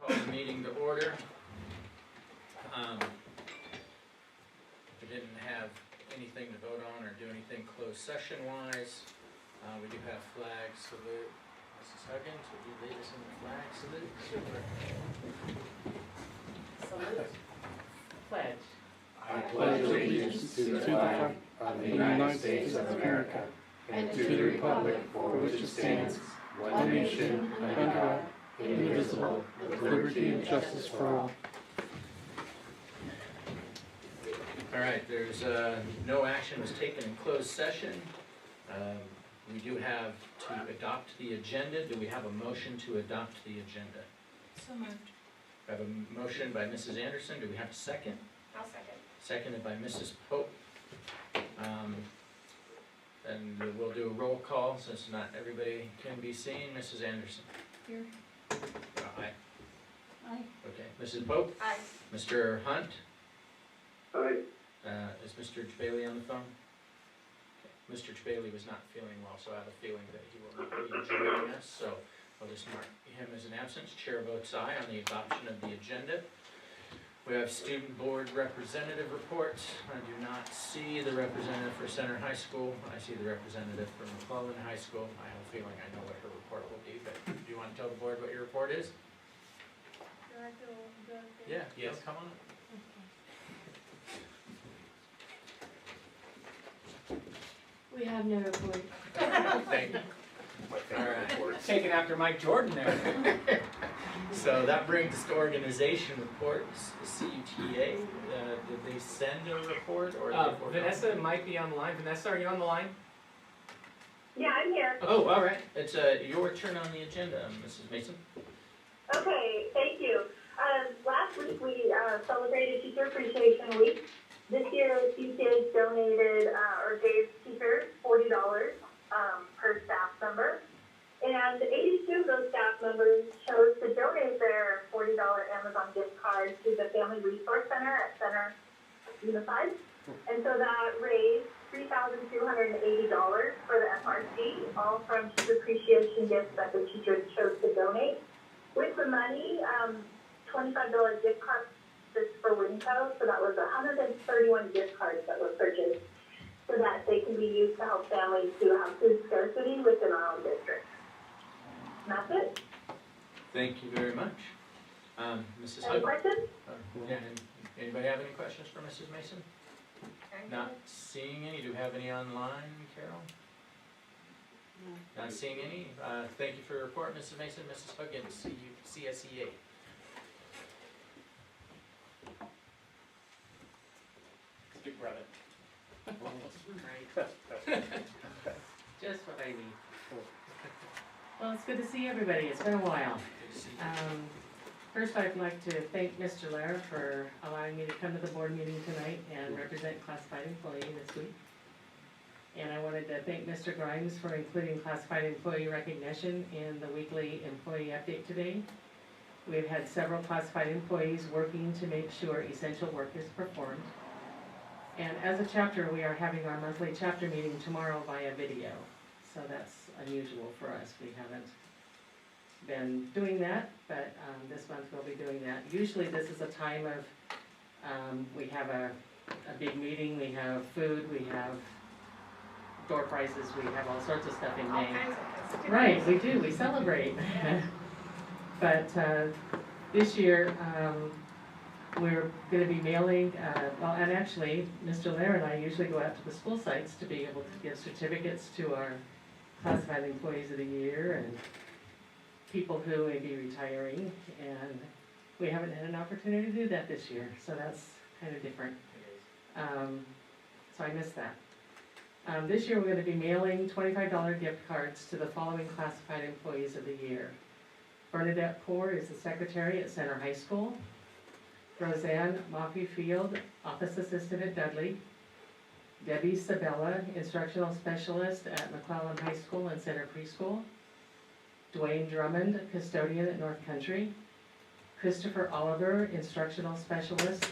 Call the meeting to order. We didn't have anything to vote on or do anything closed session wise. We do have flag salute. Mrs. Huggins, would you lead us in the flag salute? Salute. Pledge. I pledge allegiance to the flag of the United States of America and to the republic for which it stands, one nation, under God, indivisible, with liberty and justice for all. All right, there's no action was taken in closed session. We do have to adopt the agenda. Do we have a motion to adopt the agenda? So moved. We have a motion by Mrs. Anderson. Do we have a second? I'll second. Seconded by Mrs. Pope. And we'll do a roll call since not everybody can be seen. Mrs. Anderson? Here. Aye. Aye. Okay. Mrs. Pope? Aye. Mr. Hunt? Aye. Is Mr. Bailey on the phone? Okay. Mr. Bailey was not feeling well, so I have a feeling that he will not be joining us. So I'll just mark him as an absence. Chair votes aye on the adoption of the agenda. We have student board representative reports. I do not see the representative for Center High School. I see the representative for McClellan High School. I have a feeling I know what her report will be, but do you want to tell the board what your report is? Yeah, yes, come on. We have no report. Thank you. All right. Taken after Mike Jordan there. So that brings us to organization reports, the CUTA. Did they send a report or? Vanessa might be on the line. Vanessa, are you on the line? Yeah, I'm here. Oh, all right. It's your turn on the agenda, Mrs. Mason. Okay, thank you. Last week we celebrated Teacher Appreciation Week. This year, CUTA donated or gave teachers $40 per staff member. And 82 of those staff members chose to donate their $40 Amazon gift card to the Family Resource Center at Center Unified. And so that raised $3,280 for the FRC, all from teacher appreciation gifts that the teachers chose to donate. With the money, $25 gift cards for Winco, so that was 131 gift cards that were purchased so that they can be used to help families who have food scarcity within our own district. And that's it. Thank you very much. Mrs. Any Huggins? questions? Yeah, anybody have any questions for Mrs. Mason? Not seeing any. Do you have any online, Carol? No. Not seeing any. Thank you for your report, Mrs. Mason. Mrs. Huggins, CSEA. Big brother. Just what I need. Well, it's good to see everybody. It's been a while. Good to see you. First, I'd like to thank Mr. Lair for allowing me to come to the board meeting tonight and represent classified employee this week. And I wanted to thank Mr. Grimes for including classified employee recognition in the weekly employee update today. We've had several classified employees working to make sure essential work is performed. And as a chapter, we are having our monthly chapter meeting tomorrow via video. So that's unusual for us. We haven't been doing that, but this month we'll be doing that. Usually this is a time of, we have a big meeting, we have food, we have door prizes, we have all sorts of stuff in All May. kinds of things. Right, we do, we celebrate. But this year, we're going to be mailing, well, and actually, Mr. Lair and I usually go out to the school sites to be able to give certificates to our classified employees of the year and people who may be retiring, and we haven't had an opportunity to do that this year, so that's kind of different. So I missed that. This year we're going to be mailing $25 gift cards to the following classified employees of the year. Bernadette Poore is the secretary at Center High School. Roseanne Moffey-Field, office assistant at Dudley. Debbie Sabella, instructional specialist at McClellan High School and Center Preschool. Dwayne Drummond, custodian at North Country. Christopher Oliver, instructional specialist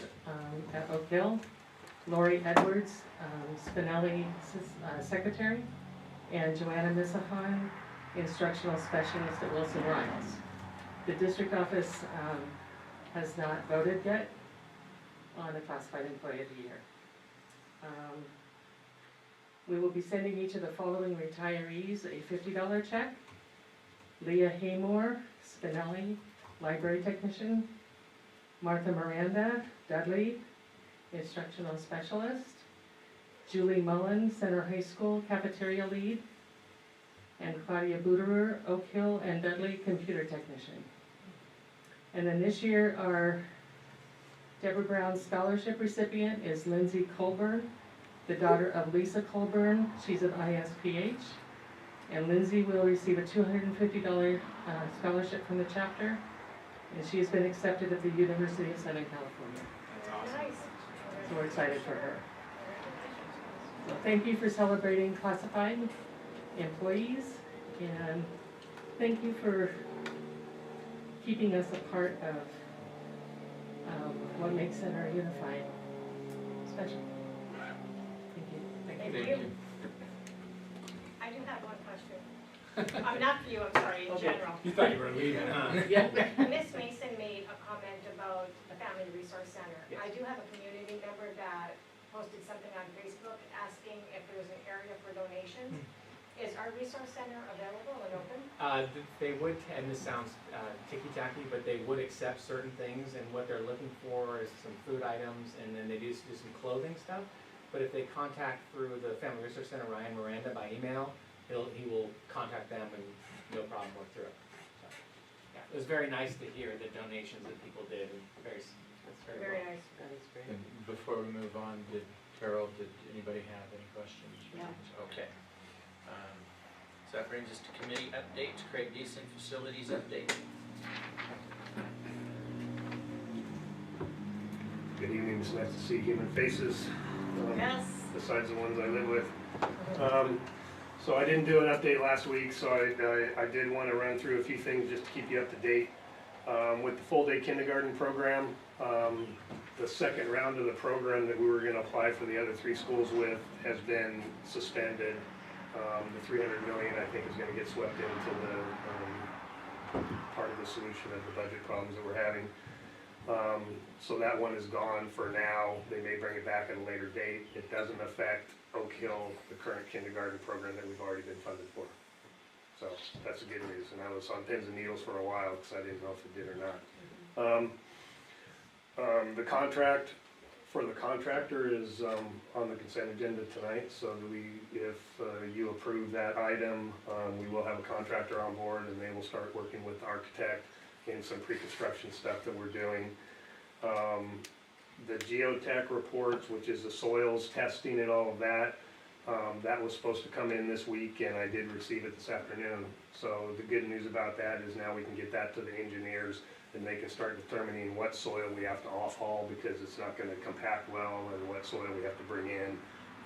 at Oak Hill. Lori Edwards, Spinelli secretary. And Joanna Misahan, instructional specialist at Wilson Riles. The district office has not voted yet on a classified employee of the year. We will be sending each of the following retirees a $50 check. Leah Haymore, Spinelli, library technician. Martha Miranda, Dudley, instructional specialist. Julie Mullen, Center High School cafeteria lead. And Claudia Buderer, Oak Hill and Dudley, computer technician. And then this year, our Deborah Brown scholarship recipient is Lindsay Colburn, the daughter of Lisa Colburn. She's an ISPH. And Lindsay will receive a $250 scholarship from the chapter. And she has been accepted at the University of Southern California. That's awesome. Nice. So we're excited for her. So thank you for celebrating classified employees, and thank you for keeping us a part of what makes Center Unified special. Thank you. Thank Thank you. you. I do have one question. Not for you, I'm sorry, in Okay. general. You thought you were leaving, huh? Yeah. Miss Mason made a comment about the Family Resource Center. Yes. I do have a community member that posted something on Facebook asking if there was an area for donations. Is our resource center available and open? They would, and this sounds ticky-tacky, but they would accept certain things, and what they're looking for is some food items, and then they do some clothing stuff. But if they contact through the Family Resource Center, Ryan Miranda, by email, he will contact them and no problem work through it. So, yeah, it was very nice to hear the donations that people did, and that's very Very well. nice. That is great. And before we move on, Carol, did anybody have any questions? No. Okay. So that brings us to committee updates. Craig Deason, facilities update. Good evening, it's nice to see human faces, Yes. besides the ones I live with. So I didn't do an update last week, so I did want to run through a few things just to keep you up to date. With the full-day kindergarten program, the second round of the program that we were going to apply for the other 3 schools with has been suspended. The $300 million, I think, is going to get swept into the part of the solution of the budget problems that we're having. So that one is gone for now. They may bring it back at a later date. It doesn't affect Oak Hill, the current kindergarten program that we've already been funded for. So that's the good news. And I was on pins and needles for a while because I didn't know if it did or not. The contract for the contractor is on the consent agenda tonight. So if you approve that item, we will have a contractor on board and they will start working with the architect in some pre-construction stuff that we're doing. The geotech reports, which is the soils testing and all of that, that was supposed to come in this week and I did receive it this afternoon. So the good news about that is now we can get that to the engineers and they can start determining what soil we have to off-haul because it's not going to compact well, and what soil we have to bring in,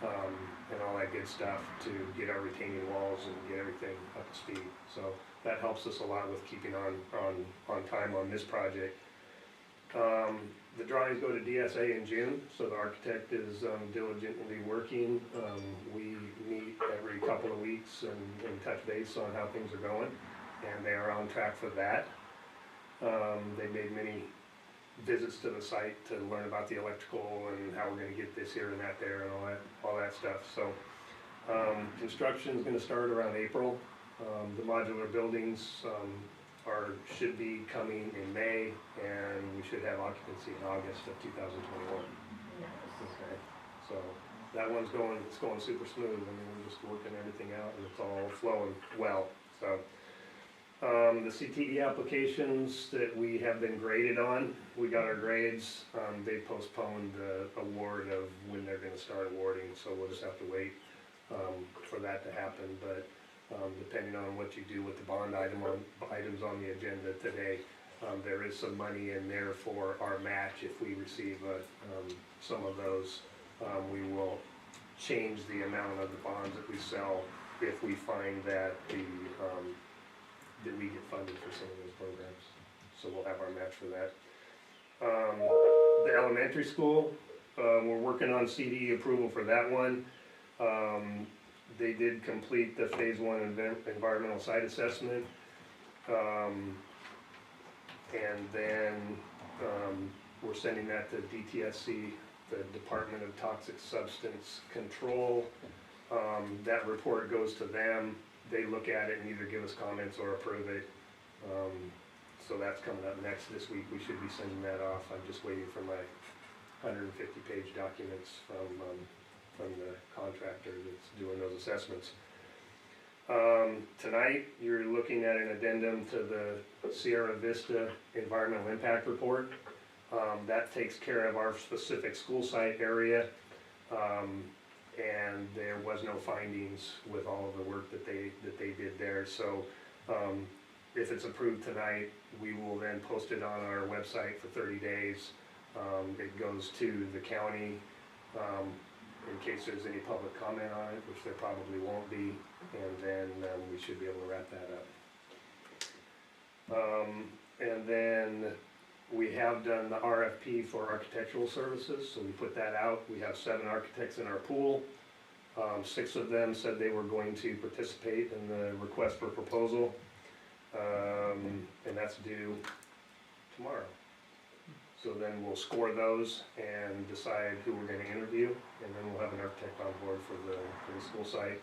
and all that good stuff to get our retaining walls and get everything up to speed. So that helps us a lot with keeping on time on this project. The drawings go to DSA in June, so the architect is diligently working. We meet every couple of weeks and touch base on how things are going, and they are on track for that. They made many visits to the site to learn about the electrical and how we're going to get this here and that there and all that stuff. So construction is going to start around April. The modular buildings should be coming in May, and we should have occupancy in August of 2021. Okay, so that one's going super smooth. I mean, we're just working everything out and it's all flowing well. So the Cte applications that we have been graded on, we got our grades. They postponed the award of when they're going to start awarding, so we'll just have to wait for that to happen. But depending on what you do with the bond items on the agenda today, there is some money in there for our match. If we receive some of those, we will change the amount of the bonds that we sell if we find that that we get funded for some of those programs. So we'll have our match for that. The elementary school, we're working on CD approval for that one. They did complete the phase 1 environmental site assessment. And then, we're sending that to DTSC, the Department of Toxic Substance Control. That report goes to them, they look at it and either give us comments or approve it. So that's coming up next this week, we should be sending that off. I'm just waiting for my 150-page documents from the contractor that's doing those assessments. Tonight, you're looking at an addendum to the Sierra Vista Environmental Impact Report. That takes care of our specific school site area, and there was no findings with all of the work that they did there. So if it's approved tonight, we will then post it on our website for 30 days. It goes to the county in case there's any public comment on it, which there probably won't be, and then we should be able to wrap that up. And then we have done the RFP for architectural services, so we put that out. We have 7 architects in our pool. 6 of them said they were going to participate in the request for proposal, and that's due tomorrow. So then we'll score those and decide who we're gonna interview, and then we'll have an architect on board for the school site,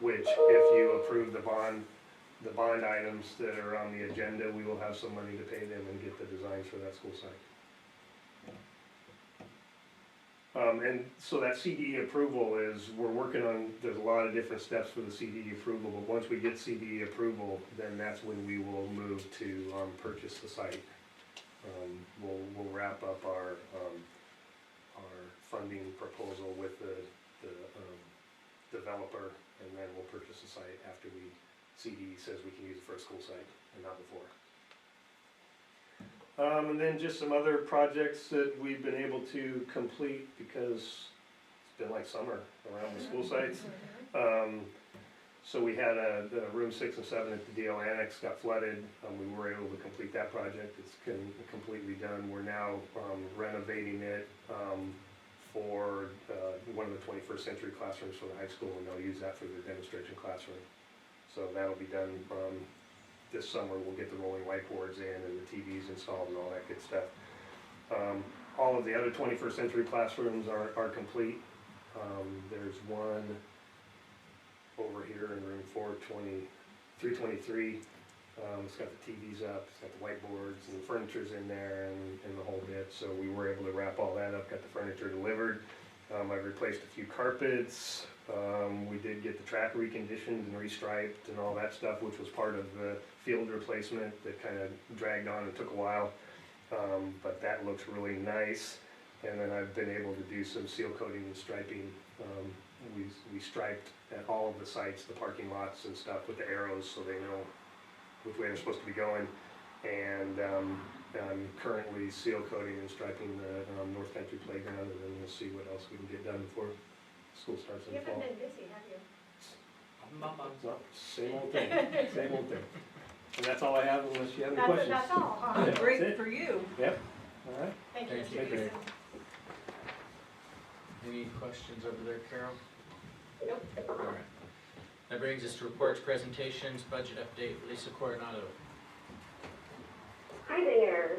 which if you approve the bond items that are on the agenda, we will have some money to pay them and get the designs for that school site. And so that CDE approval is, we're working on, there's a lot of different steps for the CDE approval, but once we get CDE approval, then that's when we will move to purchase the site. We'll wrap up our funding proposal with the developer, and then we'll purchase the site after CDE says we can use it for a school site and not before. And then just some other projects that we've been able to complete because it's been like summer around the school sites. So we had the room 6 and 7 at the DL Annex got flooded. We were able to complete that project. It's completely done. We're now renovating it for one of the 21st century classrooms for the high school, and they'll use that for their demonstration classroom. So that'll be done this summer. We'll get the rolling whiteboards in and the TVs installed and all that good stuff. All of the other 21st century classrooms are complete. There's one over here in room 323. It's got the TVs up, it's got the whiteboards and the furniture's in there and the whole bit. So we were able to wrap all that up, got the furniture delivered. I replaced a few carpets. We did get the track reconditioned and restriped and all that stuff, which was part of the field replacement that kind of dragged on and took a while. But that looks really nice. And then I've been able to do some seal coating and striping. We striped at all of the sites, the parking lots and stuff with the arrows so they know which way they're supposed to be going. And I'm currently seal coating and striping the North Country Playground, and then we'll see what else we can get done before school starts in the fall. You haven't been busy, have you? No, same old thing, same old thing. And that's all I have unless you have any questions. That's all, huh? That's Great it. for you. Yep, all right. Thank you, Thank Mr. you. Peterson. Any questions over there, Carol? Nope. All right. That brings us to reports, presentations, budget update. Lisa Coronado. Hi there.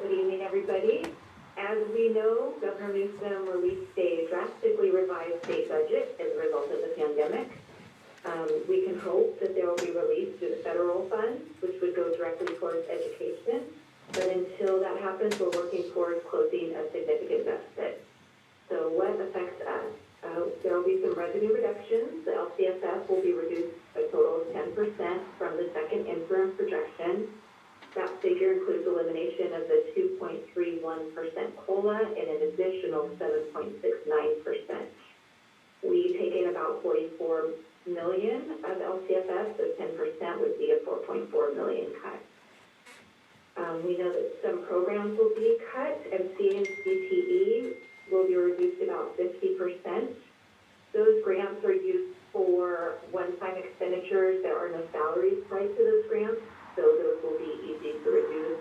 Good evening, everybody. As we know, Governor Newsom released a drastically revised state budget as a result of the pandemic. We can hope that there will be relief through the federal funds, which would go directly towards education. But until that happens, we're working towards closing a significant deficit. So what affects us? There will be some revenue reductions. The LCFF will be reduced a total of 10% from the second interim projection. That figure includes elimination of the 2.31% COLA and an additional 7.69%. We take in about $44 million of LCFF, so 10% would be a $4.4 million cut. We know that some programs will be cut, and CTE will be reduced about 50%. Those grants are used for one-time expenditures. There are no salaries tied to those grants, so those will be easy to reduce.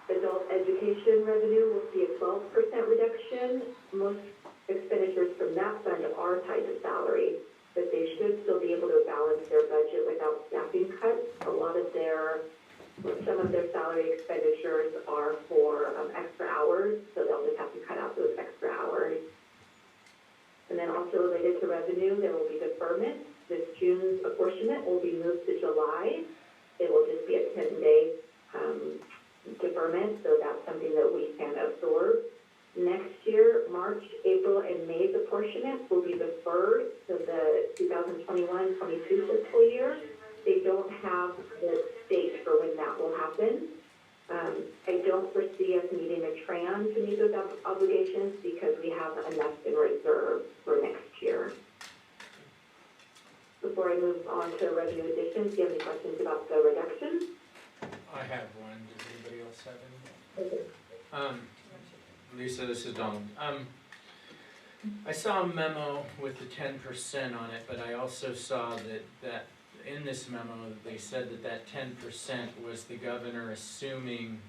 Adult education revenue will see a 12% reduction. Most expenditures from that fund are tied to salary, but they should still be able to balance their budget without staffing cuts. A lot of their some of their salary expenditures are for extra hours, so they'll just have to cut out those extra hours. And then also related to revenue, there will be deferment. This June's apportionment will be moved to July. It will just be a 10-day deferment, so that's something that we can absorb. Next year, March, April, and May's apportionment will be deferred to the 2021-22 fiscal year. They don't have the date for when that will happen. I don't foresee us needing a TRAN to meet those obligations because we have enough in reserve for next year. Before I move on to revenue additions, do you have any questions about the reductions? I have one. Does anybody else have any? Lisa, this is Donald. I saw a memo with the 10% on it, but I also saw that in this memo, they said that 10% was the governor assuming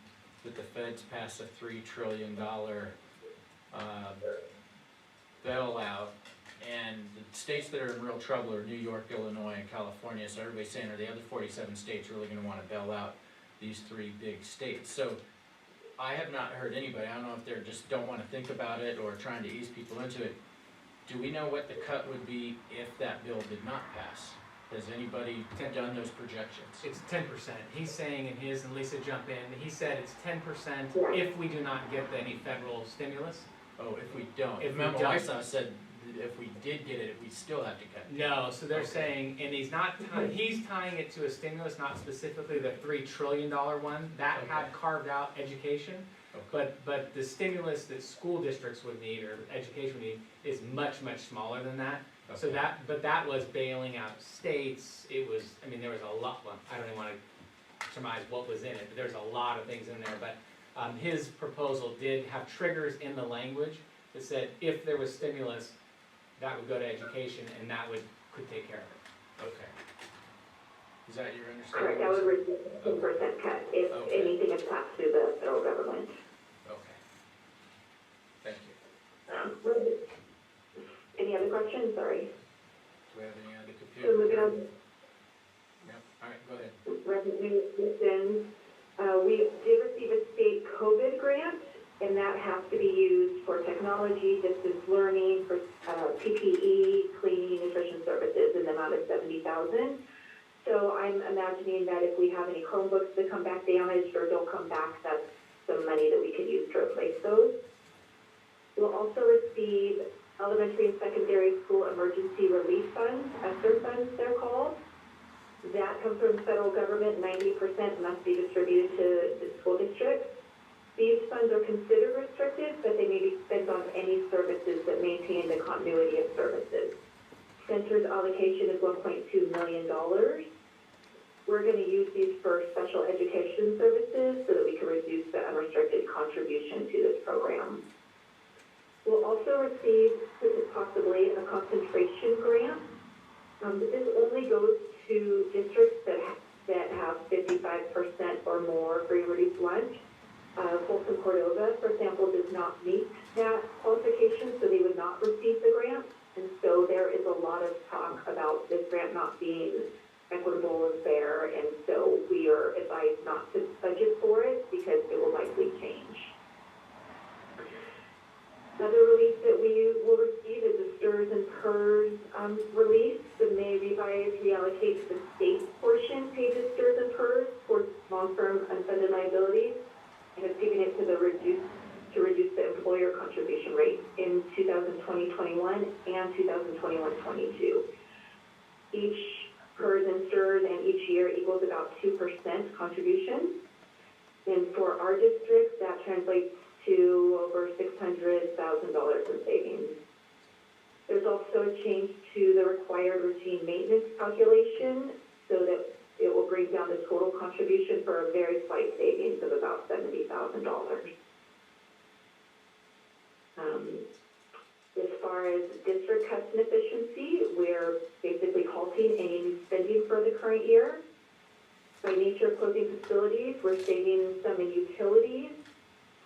that the feds pass a $3 trillion bailout, and the states that are in real trouble are New York, Illinois, and California. So everybody's saying, are the other 47 states really going to want to bail out these 3 big states? So I have not heard anybody, I don't know if they just don't want to think about it or trying to ease people into it. Do we know what the cut would be if that bill did not pass? Has anybody done those projections? It's 10%. He's saying in his, and Lisa jump in, he said it's 10% if we do not get any federal stimulus. Oh, if we don't. If we Memo don't. I saw said that if we did get it, we still have to cut. No, so they're Okay. saying, and he's not, he's tying it to a stimulus, not specifically the $3 trillion one. That had Okay. carved out education, Okay. but the stimulus that school districts would need, or education would need, is much, much smaller than that. So Okay. that was bailing out states. It was, I mean, there was a lot, well, I don't even wanna surmise what was in it, but there's a lot of things in there. But his proposal did have triggers in the language that said if there was stimulus, that would go to education and that could take care of it. Okay. Is that your Correct, understanding? that would reduce the 10% cut if Okay. anything is passed through the federal government. Okay. Thank you. Any other questions? Sorry. Do we have any other So moving computer? on Yep, all right, go ahead. to revenue additions, we did receive a state COVID grant, and that has to be used for technology, distance learning, for PPE, cleaning, nutrition services in the amount of $70,000. So I'm imagining that if we have any Chromebooks that come back damaged or don't come back, that's some money that we could use to replace those. We'll also receive elementary and secondary school emergency relief funds, ESSER funds they're called. That comes from the federal government, 90% must be distributed to the school districts. These funds are considered restricted, but they may be spent on any services that maintain the continuity of services. Center's allocation is $1.2 million. We're going to use these for special education services so that we can reduce the unrestricted contribution to this program. We'll also receive, possibly, a concentration grant. This only goes to districts that have 55% or more free reduced lunch. Folsom Cordova, for example, does not meet that qualification, so they would not receive the grant. And so there is a lot of talk about this grant not being equitable and fair, and so we are advised not to budget for it because it will likely change. Another relief that we will receive is a STRS and PERS relief. The May revise reallocates the state portion paid to STRS and PERS towards long-term unfunded liabilities, and has given it to reduce the employer contribution rate in 2020-21 and 2021-22. Each PERS and STRS and each year equals about 2% contribution. And for our district, that translates to over $600,000 in savings. There's also a change to the required routine maintenance calculation so that it will bring down the total contribution for a very slight savings of about $70,000. As far as district cuts and efficiency, we're basically halting any new spending for the current year. By nature of closing facilities, we're saving some in utilities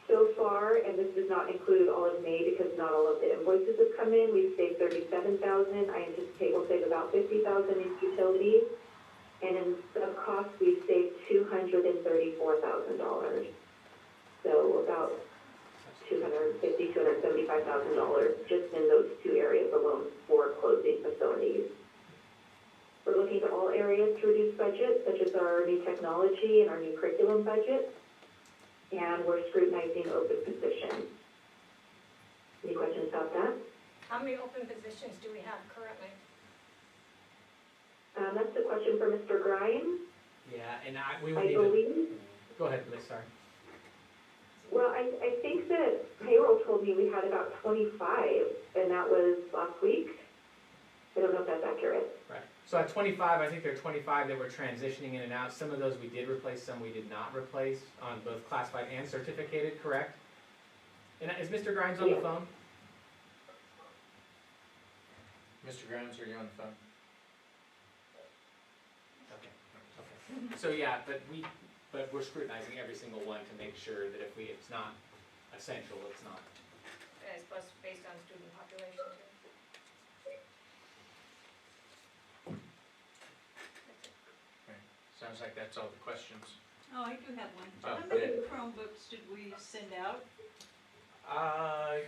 so far, and this does not include all of May because not all of the invoices have come in. We've saved $37,000. I anticipate we'll save about $50,000 in utilities. And in sub-costs, we've saved $234,000. So about $250,000, $275,000 just in those two areas alone for closing facilities. We're looking at all areas to reduce budget, such as our new technology and our new curriculum budget. And we're scrutinizing open positions. Any questions about that? How many open positions do we have currently? That's the question for Mr. Grimes. Yeah, and we would I need to, believe. go ahead, please, sorry. Well, I think that payroll told me we had about 25, and that was last week. I don't know if that's accurate. Right. So at 25, I think there are 25 that were transitioning in and out. Some of those we did replace, some we did not replace on both classified and certificated, correct? And is Mr. Grimes on the Yeah. phone? Mr. Grimes, are you on the phone? Okay. So yeah, but we're scrutinizing every single one to make sure that if it's not essential, it's not. And it's based on student population too? Sounds like that's all the questions. Oh, I do have one. Oh, How many Chromebooks did we send out?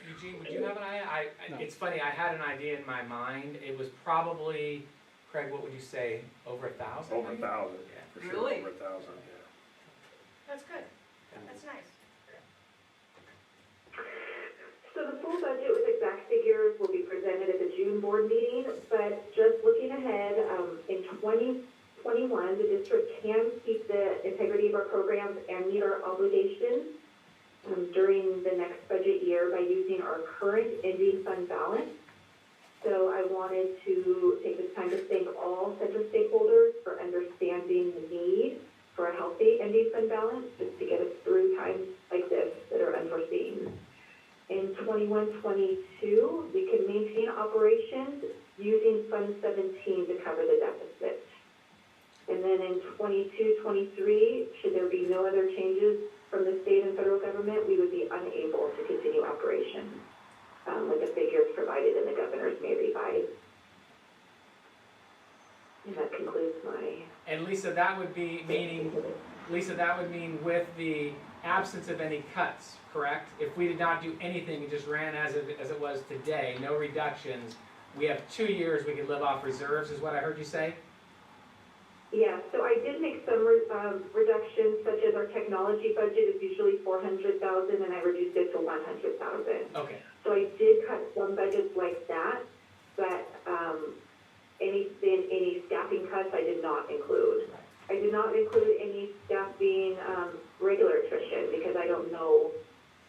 Eugene, would you have an idea? No. It's funny, I had an idea in my mind. It was probably, Craig, what would you say, over 1,000? Over 1,000, Yeah. for sure, Really? over 1,000, yeah. That's good. That's nice. So the full budget with exact figures will be presented at the June board meeting, but just looking ahead, in 2021, the district can keep the integrity of our programs and meet our obligations during the next budget year by using our current ending fund balance. So I wanted to take this time to thank all center stakeholders for understanding the need for a healthy ending fund balance just to get us through times like this that are unforeseen. In 21-22, we can maintain operations using Fund 17 to cover the deficit. And then in 22-23, should there be no other changes from the state and federal government, we would be unable to continue operations with the figures provided in the governor's May revise. And that concludes my. And Lisa, that would be meaning, with the absence of any cuts, correct? If we did not do anything, it just ran as it was today, no reductions, we have 2 years we could live off reserves, is what I heard you say? Yeah, so I did make some reductions, such as our technology budget is usually $400,000, and I reduced it to $100,000. Okay. So I did cut some budgets like that, but any staffing cuts I did not include. I did not include any staff being regular attrition because I don't know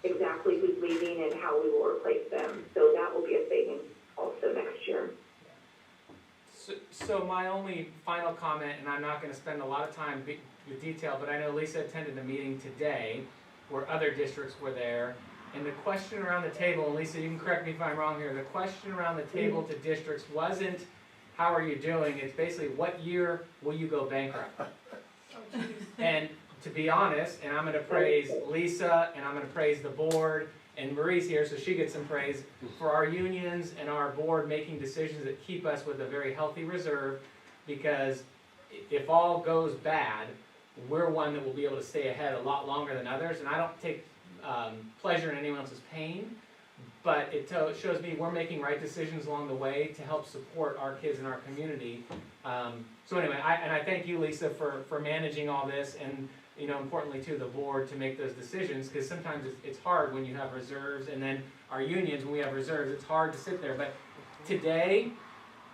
exactly who's leaving and how we will replace them. So that will be a savings also next year. So my only final comment, and I'm not gonna spend a lot of time with detail, but I know Lisa attended a meeting today where other districts were there, and the question around the table, and Lisa, you can correct me if I'm wrong here, the question around the table to districts wasn't, how are you doing? It's basically, what year will you go bankrupt? And to be honest, and I'm gonna praise Lisa, and I'm gonna praise the board, and Marie's here, so she gets some praise, for our unions and our board making decisions that keep us with a very healthy reserve, because if all goes bad, we're one that will be able to stay ahead a lot longer than others, and I don't take pleasure in anyone else's pain, but it shows me we're making right decisions along the way to help support our kids in our community. So anyway, I thank you, Lisa, for managing all this, and importantly to the board to make those decisions, because sometimes it's hard when you have reserves, and then our unions, when we have reserves, it's hard to sit there. But today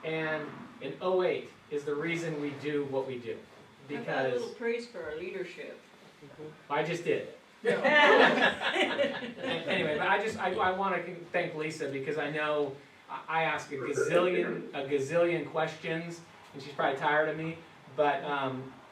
and in 08 is the reason we do what we do. How about a Because little praise for our leadership? I just did. Anyway, but I want to thank Lisa, because I know I ask a gazillion questions, and she's probably tired of me, but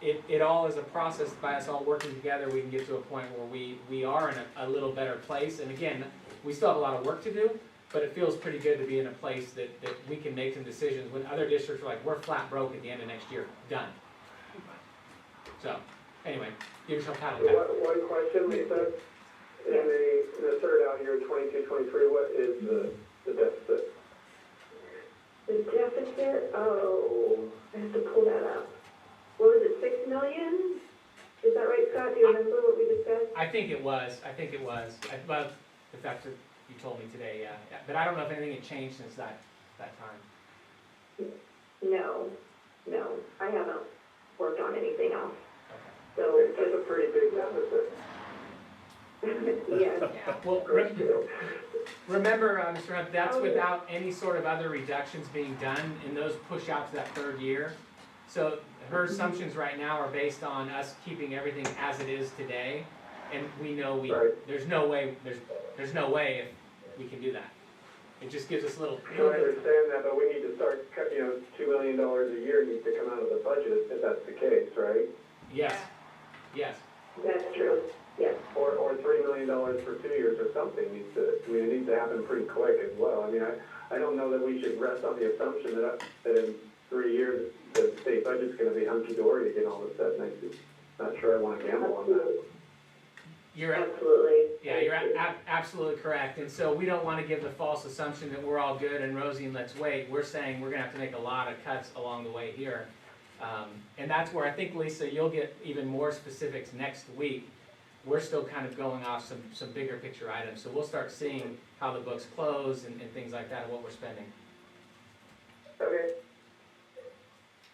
it all is a process. By us all working together, we can get to a point where we are in a little better place. And again, we still have a lot of work to do, but it feels pretty good to be in a place that we can make some decisions when other districts are like, we're flat broke at the end of next year, done. So, anyway, give yourself a pat on the back. One question, Lisa. In the third out year, 22-23, what is the deficit? The deficit, I have to pull that up. What was think it was, above the fact that you told me today, yeah. But I don't know if anything had changed since that time. No, I haven't worked on anything else, Okay. so It's a pretty big deficit. yes. Yeah. Well, remember, Mr. Hunt, that's without any sort of other reductions being done, and those push out to that third year. So her assumptions right now are based on us keeping everything as it is today, and we know Right. there's no way if we can do that. It just gives us a little. No, I understand that, but we need to start, $2 million a year needs to come out of the budget if that's the case, right? Yes, yes. That's true, yes. Or $3 million for 2 years or something it needs to happen pretty quick as well. I mean, I don't know that we should rest on the assumption that in 3 years, the state budget's gonna be hunky-dory again all of a sudden. I'm just not sure I wanna gamble on that. You're Absolutely. Yeah, you're absolutely correct, and so we don't want to give the false assumption that we're all good and rosy and let's wait. We're saying we're gonna have to make a lot of cuts along the way here. And that's where I think, Lisa, you'll get even more specifics next week. We're still kind of going off some bigger picture items, so we'll start seeing how the books close and things like that and what we're spending. Okay.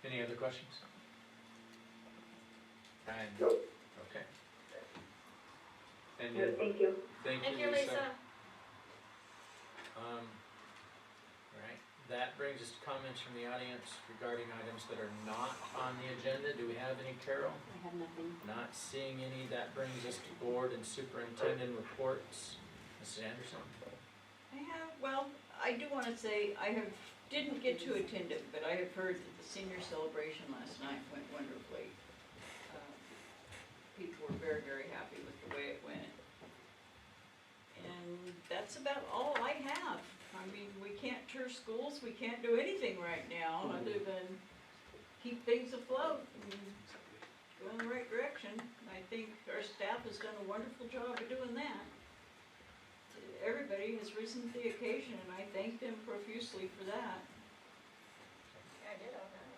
Any other questions? And, Nope. okay. And Good, thank you. thank you, Lisa. Right, that brings us to comments from the audience regarding items that are not on the agenda. Do we have any, Carol? I have nothing. Not seeing any. That brings us to board and superintendent reports. Mrs. Anderson? I do wanna say, didn't get to attend it, but I have heard that the senior celebration last night went wonderfully. People were very, very happy with the way it went. And that's about all I have. I mean, we can't tour schools, we can't do anything right now other than keep things afloat and go in the right direction. I think our staff has done a wonderful job of doing that. Everybody has risen to the occasion and I thank them profusely for that. I did all that.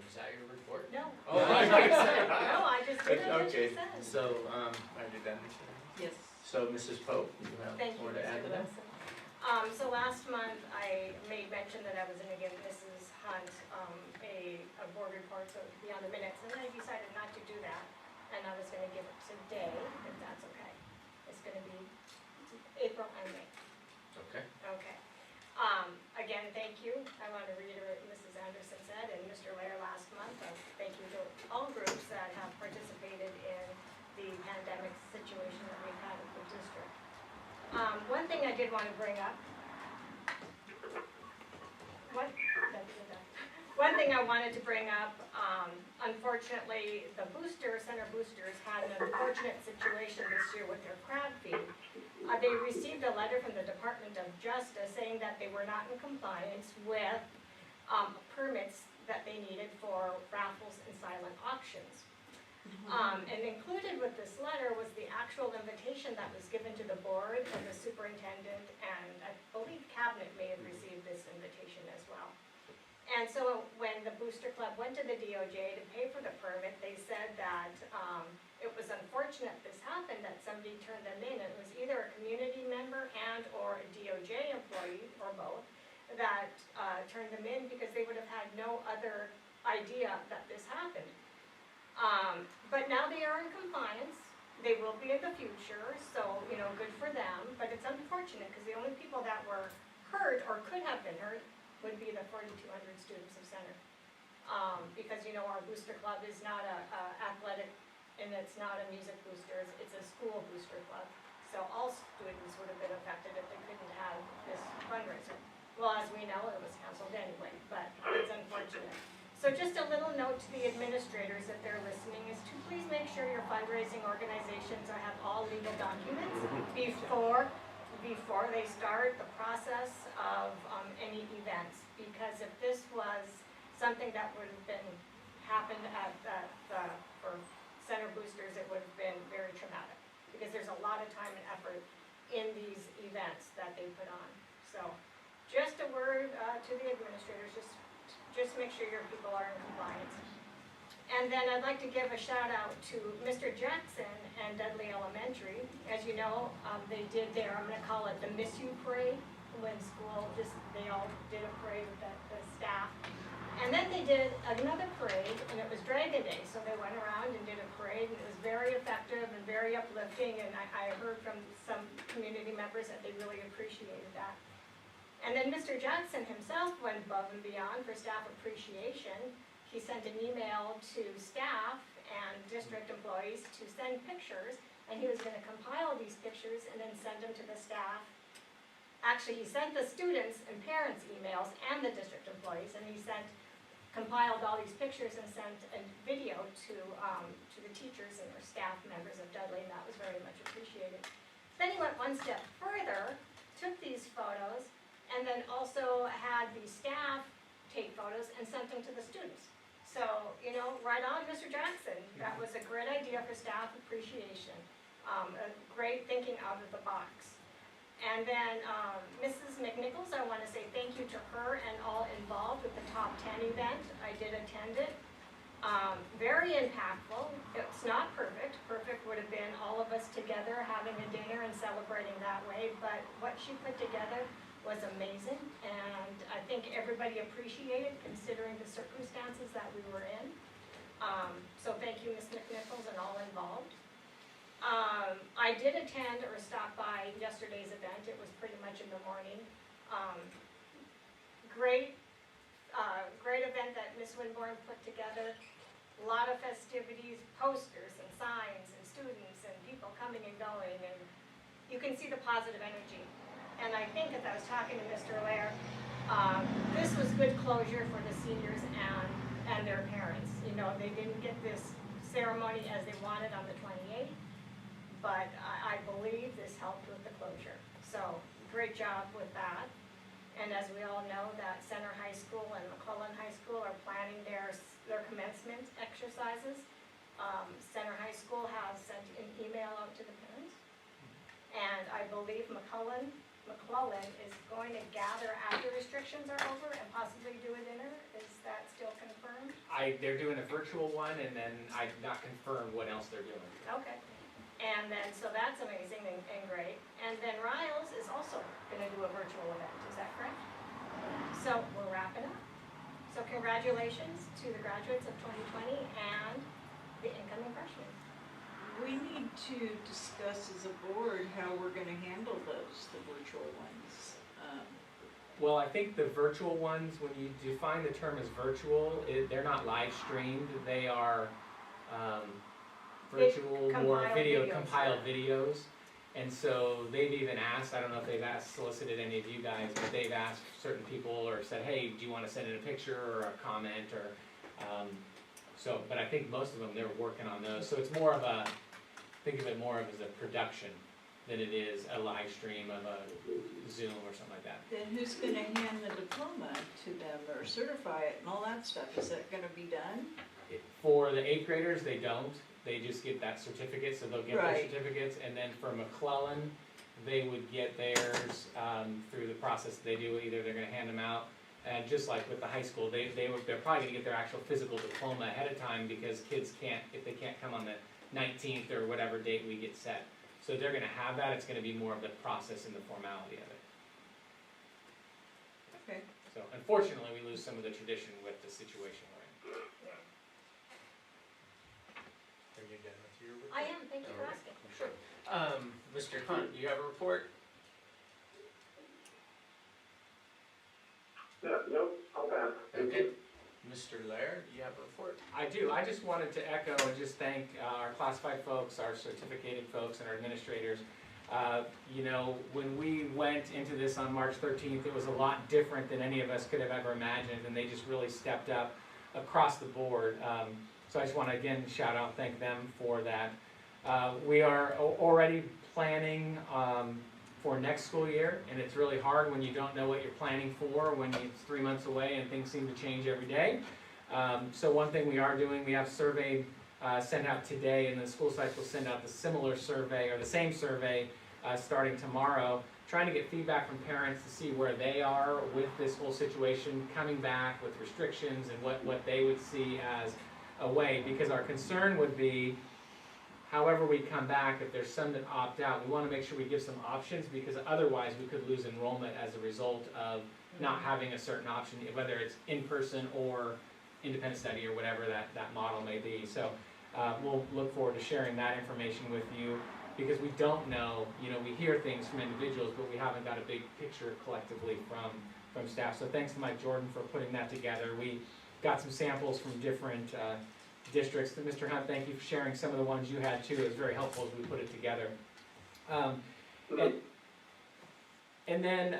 Is that your report? No. Oh, I was gonna say. No, I just did what Okay, you said. so, are you done? Yes. So, Mrs. Pope, you have Thank you, more to add Mr. to that? Wilson. So last month, I made mention that I was gonna give Mrs. Hunt, a board report, so it would be on the minutes, and then I decided not to do that. And I was gonna give it today, if that's okay. It's gonna be April and May. Okay. Okay. Again, thank you. I want to reiterate what Mrs. Anderson said and Mr. Lair last month. Thank you to all groups that have participated in the pandemic situation that we've had at the district. One thing I did want to bring up. One thing I wanted to bring up, unfortunately, the center boosters had an unfortunate situation this year with their crab feed. They received a letter from the Department of Justice saying that they were not in compliance with permits that they needed for raffles and silent auctions. And included with this letter was the actual invitation that was given to the board and the superintendent, and I believe cabinet may have received this invitation as well. And so when the Booster Club went to the DOJ to pay for the permit, they said that it was unfortunate this happened, that somebody turned them in. It was either a community member and or a DOJ employee, or both, that turned them in because they would have had no other idea that this happened. But now they are in compliance. They will be in the future, so, good for them. But it's unfortunate because the only people that were hurt or could have been hurt would be the 4,200 students of Center. Because, our booster club is not a athletic, and it's not a music booster, it's a school booster club. So all students would have been affected if they couldn't have this fundraiser. Well, as we know, it was canceled anyway, but it's unfortunate. So just a little note to the administrators, if they're listening, is to please make sure your fundraising organizations have all legal documents before they start the process of any events. Because if this was something that would have happened for Center Boosters, it would have been very traumatic. Because there's a lot of time and effort in these events that they put on. So just a word to the administrators, just make sure your people are in compliance. And then I'd like to give a shout out to Mr. Jackson and Dudley Elementary. As you know, they did their, I'm gonna call it the Miss You Parade, when school they all did a parade with the staff. And then they did another parade, and it was Dragon Day, so they went around and did a parade, and it was very effective and very uplifting, and I heard from some community members that they really appreciated that. And then Mr. Jackson himself went above and beyond for staff appreciation. He sent an email to staff and district employees to send pictures, and he was gonna compile these pictures and then send them to the staff. Actually, he sent the students and parents emails and the district employees, and he compiled all these pictures and sent a video to the teachers and their staff members of Dudley, and that was very much appreciated. Then he went one step further, took these photos, and then also had the staff take photos and sent them to the students. So, you know, right on, Mr. Jackson. That was a great idea for staff appreciation. A great thinking out of the box. And then Mrs. McNichols, I want to say thank you to her and all involved with the Top 10 event. I did attend it. Very impactful. It's not perfect. Perfect would have been all of us together having a dinner and celebrating that way, but what she put together was amazing, and I think everybody appreciated considering the circumstances that we were in. So thank you, Ms. McNichols, and all involved. I did attend or stop by yesterday's event. It was pretty much in the morning. Great event that Ms. Winborn put together. A lot of festivities, posters and signs and students and people coming and going, and you can see the positive energy. And I think as I was talking to Mr. Lair, this was good closure for the seniors and their parents. You know, they didn't get this ceremony as they wanted on the 28th. But I believe this helped with the closure. So, great job with that. And as we all know, that Center High School and McClellan High School are planning their commencement exercises. Center High School has sent an email out to the parents. And I believe McClellan is going to gather after restrictions are over and possibly do a dinner. Is that still confirmed? They're doing a virtual one, and then I've not confirmed what else they're doing. Okay. And then, so that's amazing and great. And then Riles is also gonna do a virtual event, is that correct? So we're wrapping up. So congratulations to the graduates of 2020 and the incoming freshmen. We need to discuss as a board how we're gonna handle those, the virtual ones. Well, I think the virtual ones, when you define the term as virtual, they're not live streamed. They are virtual, more compiled videos. And so they've even asked, I don't know if they've solicited any of you guys, but they've asked certain people or said, hey, do you want to send in a picture or a comment or, but I think most of them, they're working on those. So it's more of a, think of it more of as a production than it is a live stream of a Zoom or something like that. Then who's gonna hand the diploma to them or certify it and all that stuff? Is that gonna be done? For the 8th graders, they don't. They just get that certificate, so they'll get their certificates. And then for McClellan, they would get theirs through the process they do. Either they're gonna hand them out, and just like with the high school, they're probably gonna get their actual physical diploma ahead of time because kids can't, if they can't come on the 19th or whatever date we get set. So they're gonna have that. It's gonna be more of the process and the formality of it. Okay. So unfortunately, we lose some of the tradition with the situation we're in. Are you done with your report? I am, thank you for asking. Sure. Mr. Hunt, do you have a report? Nope, I'll pass. Okay. Mr. Lair, do you have a report? I do. I just wanted to echo and just thank our classified folks, our certificated folks, and our administrators. You know, when we went into this on March 13th, it was a lot different than any of us could have ever imagined, and they just really stepped up across the board. So I just want to again shout out and thank them for that. We are already planning for next school year, and it's really hard when you don't know what you're planning for, when it's 3 months away and things seem to change every day. So one thing we are doing, we have survey sent out today, and the school sites will send out the similar survey or the same survey starting tomorrow, trying to get feedback from parents to see where they are with this whole situation, coming back with restrictions and what they would see as away, because our concern would be, however we come back, if there's some that opt out, we want to make sure we give some options, because otherwise we could lose enrollment as a result of not having a certain option, whether it's in-person or independent study or whatever that model may be. So we'll look forward to sharing that information with you, because we don't know, we hear things from individuals, but we haven't got a big picture collectively from staff. So thanks to Mike Jordan for putting that together. We got some samples from different districts. Mr. Hunt, thank you for sharing some of the ones you had too. It was very helpful as we put it together. And then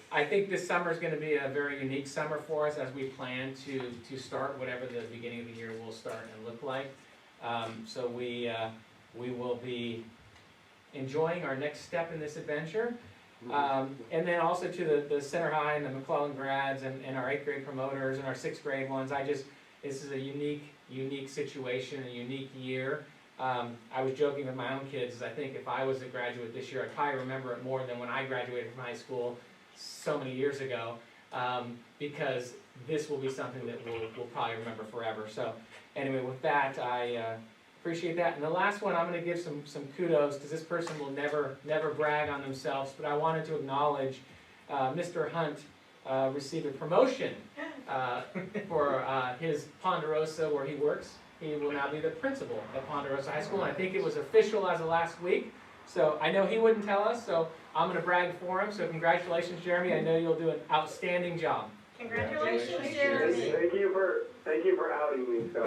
I think this summer is going to be a very unique summer for us as we plan to start whatever the beginning of the year will start and look like. So we will be enjoying our next step in this adventure. And then also to the Center High and the McClellan grads and our 8th grade promoters and our 6th grade ones, this is a unique situation, a unique year. I was joking with my own kids, I think if I was a graduate this year, I'd probably remember it more than when I graduated from high school so many years ago, because this will be something that we'll probably remember forever. So anyway, with that, I appreciate that. And the last one, I'm going to give some kudos, because this person will never brag on themselves, but I wanted to acknowledge Mr. Hunt received a promotion for his Ponderosa where he works. He will now be the principal at Ponderosa High School, and I think it was official as of last week. So I know he wouldn't tell us, so I'm going to brag for him. So congratulations, Jeremy. I know you'll do an outstanding job. Congratulations, Jeremy. Thank you for outing me, so.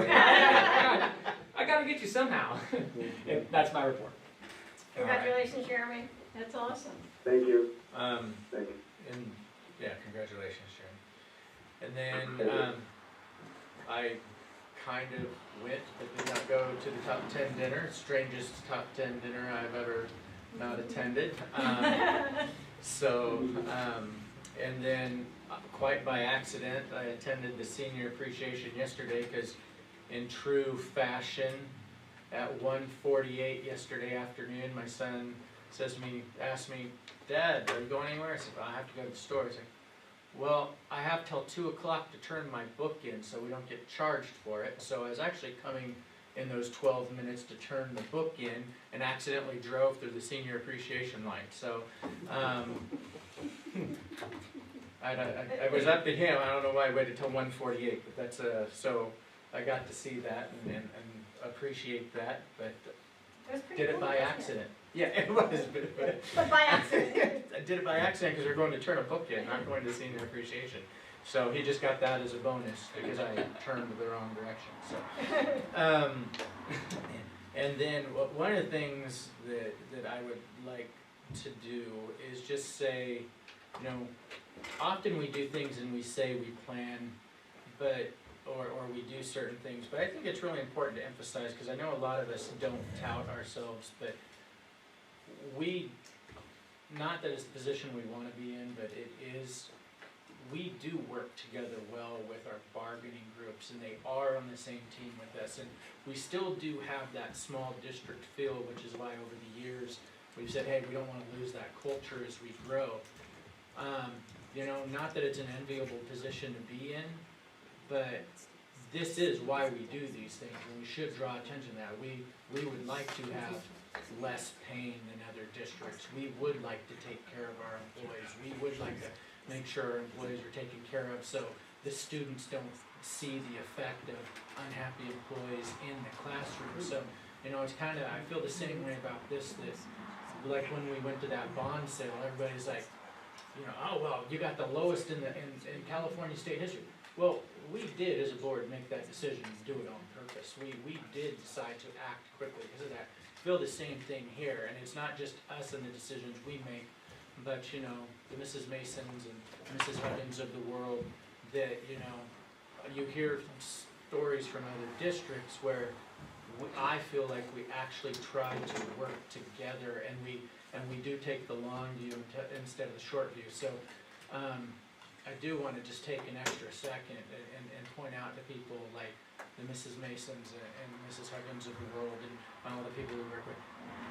I got to get you somehow. And that's my report. Congratulations, Jeremy. That's awesome. Thank you. Thank you. And yeah, congratulations, Jeremy. And then I kind of went, but did not go to the top 10 dinner. Strangest top 10 dinner I've ever not attended. And then quite by accident, I attended the senior appreciation yesterday, because in true fashion, at 1:48 yesterday afternoon, my son asked me, "Dad, are you going anywhere?" I said, "Well, I have to go to the store." He's like, "Well, I have till 2 o'clock to turn my book in so we don't get charged for it." So I was actually coming in those 12 minutes to turn the book in and accidentally drove through the senior appreciation line. So I was up to him. I don't know why I waited till 1:48, but that's so I got to see that and appreciate that, but did it by accident. Yeah, it was, but by accident. I did it by accident because we're going to turn a book in, not going to senior appreciation. So he just got that as a bonus because I turned the wrong direction. So, and then one of the things that I would like to do is just say, often we do things and we say we plan, but or we do certain things, but I think it's really important to emphasize, because I know a lot of us don't tout ourselves, but not that it's the position we want to be in, but it is, we do work together well with our bargaining groups, and they are on the same team with us, and we still do have that small district feel, which is why over the years we've said, hey, we don't want to lose that culture as we grow. Not that it's an enviable position to be in, but this is why we do these things, and we should draw attention to that. We would like to have less pain than other districts. We would like to take care of our employees. We would like to make sure our employees are taken care of so the students don't see the effect of unhappy employees in the classroom. So, it's kind of, I feel the same way about this, like when we went to that bond sale, everybody's like, oh, well, you got the lowest in California state history. Well, we did, as a board, make that decision and do it on purpose. We did decide to act quickly because of that. Feel the same thing here, and it's not just us and the decisions we make, but, the Mrs. Masons and Mrs. Huggins of the world that, you hear stories from other districts where I feel like we actually try to work together, and we do take the long view instead of the short view. So I do want to just take an extra second and point out to people like the Mrs. Masons and Mrs. Huggins of the world and all the people we work with.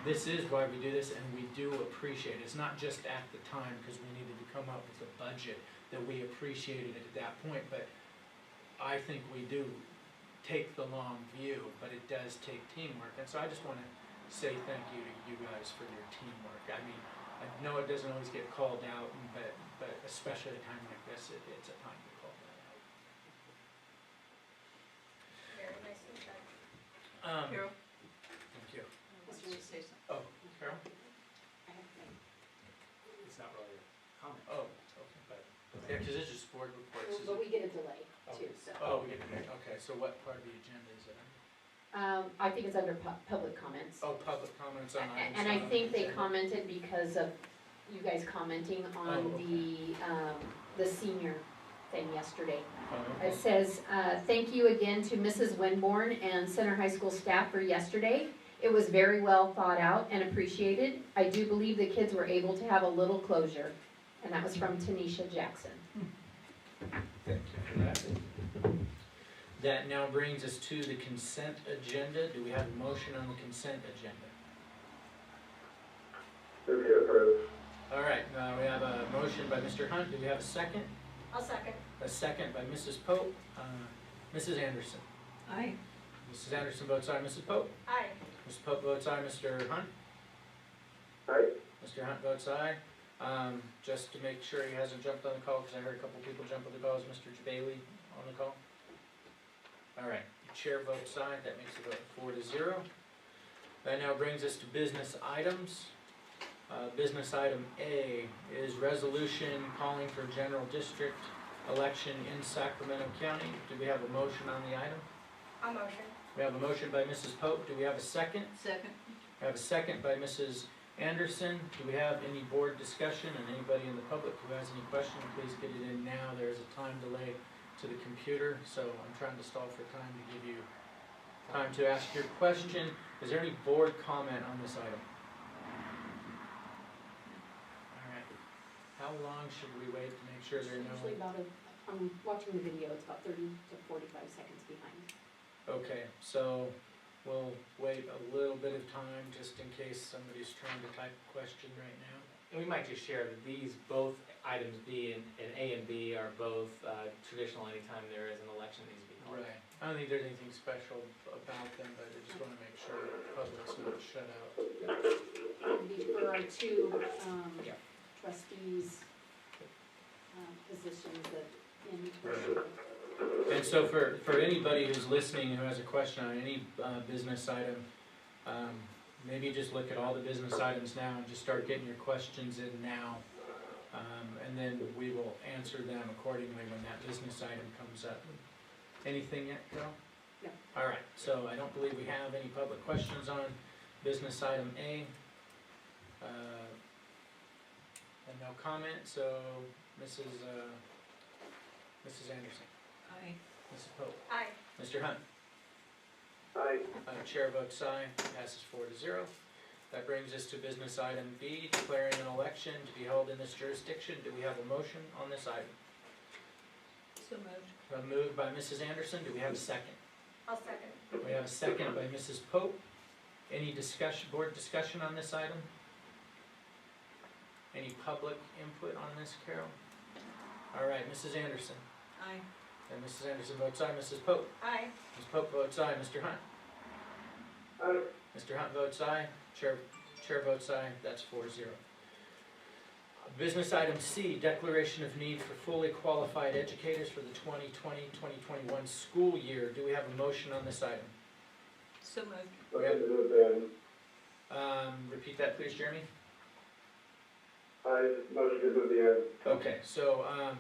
This is why we do this, and we do appreciate it. It's not just at the time because we needed to come up with a budget that we appreciated it at that point, but I think we do take the long view, but it does take teamwork. And so I just wanna say thank you to you guys for your teamwork. I mean, I know it doesn't always get called out, but especially at a time like this, it's a time to call that out. Very nicely done. Carol? Thank you. Wants to say something. Oh, Carol? It's not really a comment, Oh, okay. but Yeah, because it's just board reports. But we get a delay too, so. Oh, we get to, okay, so what part of the agenda is it on? I think it's under public comments. Oh, public comments on items. And I not on think the they agenda. commented because of you guys commenting on Oh, okay. the senior thing yesterday. Oh, It okay. says, thank you again to Mrs. Winborn and Center High School staff for yesterday. It was very well thought out and appreciated. I do believe the kids were able to have a little closure. And that was from Tanisha Jackson. Thank you for that. That now brings us to the consent agenda. Do we have a motion on the consent agenda? Move to approve. All right, we have a motion by Mr. Hunt. Do we have a second? I'll second. A second by Mrs. Pope. Mrs. Anderson. Aye. Mrs. Anderson votes aye. Mrs. Pope. Aye. Mrs. Pope votes aye. Mr. Hunt. Aye. Mr. Hunt votes aye. Just to make sure he hasn't jumped on the call, because I heard a couple people jump on the call. Is Mr. Bailey on the call? All right, the chair votes aye. That makes it vote 4-0. That now brings us to business items. Business item A is resolution calling for general district election in Sacramento County. Do we have a motion on the item? I'll motion. We have a motion by Mrs. Pope. Do we have a second? Second. We have a second by Mrs. Anderson. Do we have any board discussion, and anybody in the public who has any questions, please get it in now. There's a time delay to the computer, so I'm trying to stall for time to give you time to ask your question. Is there any board comment on this item? All right. How long should we wait to make sure there are Usually no? about I'm watching the video, it's about 30 to 45 seconds behind. Okay, so we'll wait a little bit of time just in case somebody's trying to type a question right now. and we might just share that these, both items B and A and B are both traditional anytime there is an election that needs to be held. Right. I don't think there's anything special about them, but I just wanna make sure the public's not shut out. And for our two Yeah. trustees' positions that in. And so for anybody who's listening who has a question on any business item, maybe just look at all the business items now and just start getting your questions in now. And then we will answer them accordingly when that business item comes up. Anything yet, Carol? No. All right, so I don't believe we have any public questions on business item A. And no comment, so Mrs. Anderson, Aye. Mrs. Pope, Aye. Mr. Hunt. Aye. Chair votes aye, passes 4-0. That brings us to business item B, declaring an election to be held in this jurisdiction. Do we have a motion on this item? So moved. Moved by Mrs. Anderson, do we have a second? I'll second. We have a second by Mrs. Pope. Any discussion, board discussion on this item? Any public input on this, Carol? All right, Mrs. Anderson. Aye. And Mrs. Anderson votes aye. Mrs. Pope. Aye. Ms. Pope votes aye. Mr. Hunt. Aye. Mr. Hunt votes aye. Chair votes aye. That's 4-0. Business item C, declaration of need for fully qualified educators for the 2020-2021 school year. Do we have a motion on this item? So moved. Motion to move the item. Repeat that, please, Jeremy. Aye. Motion to move the item. Okay, so I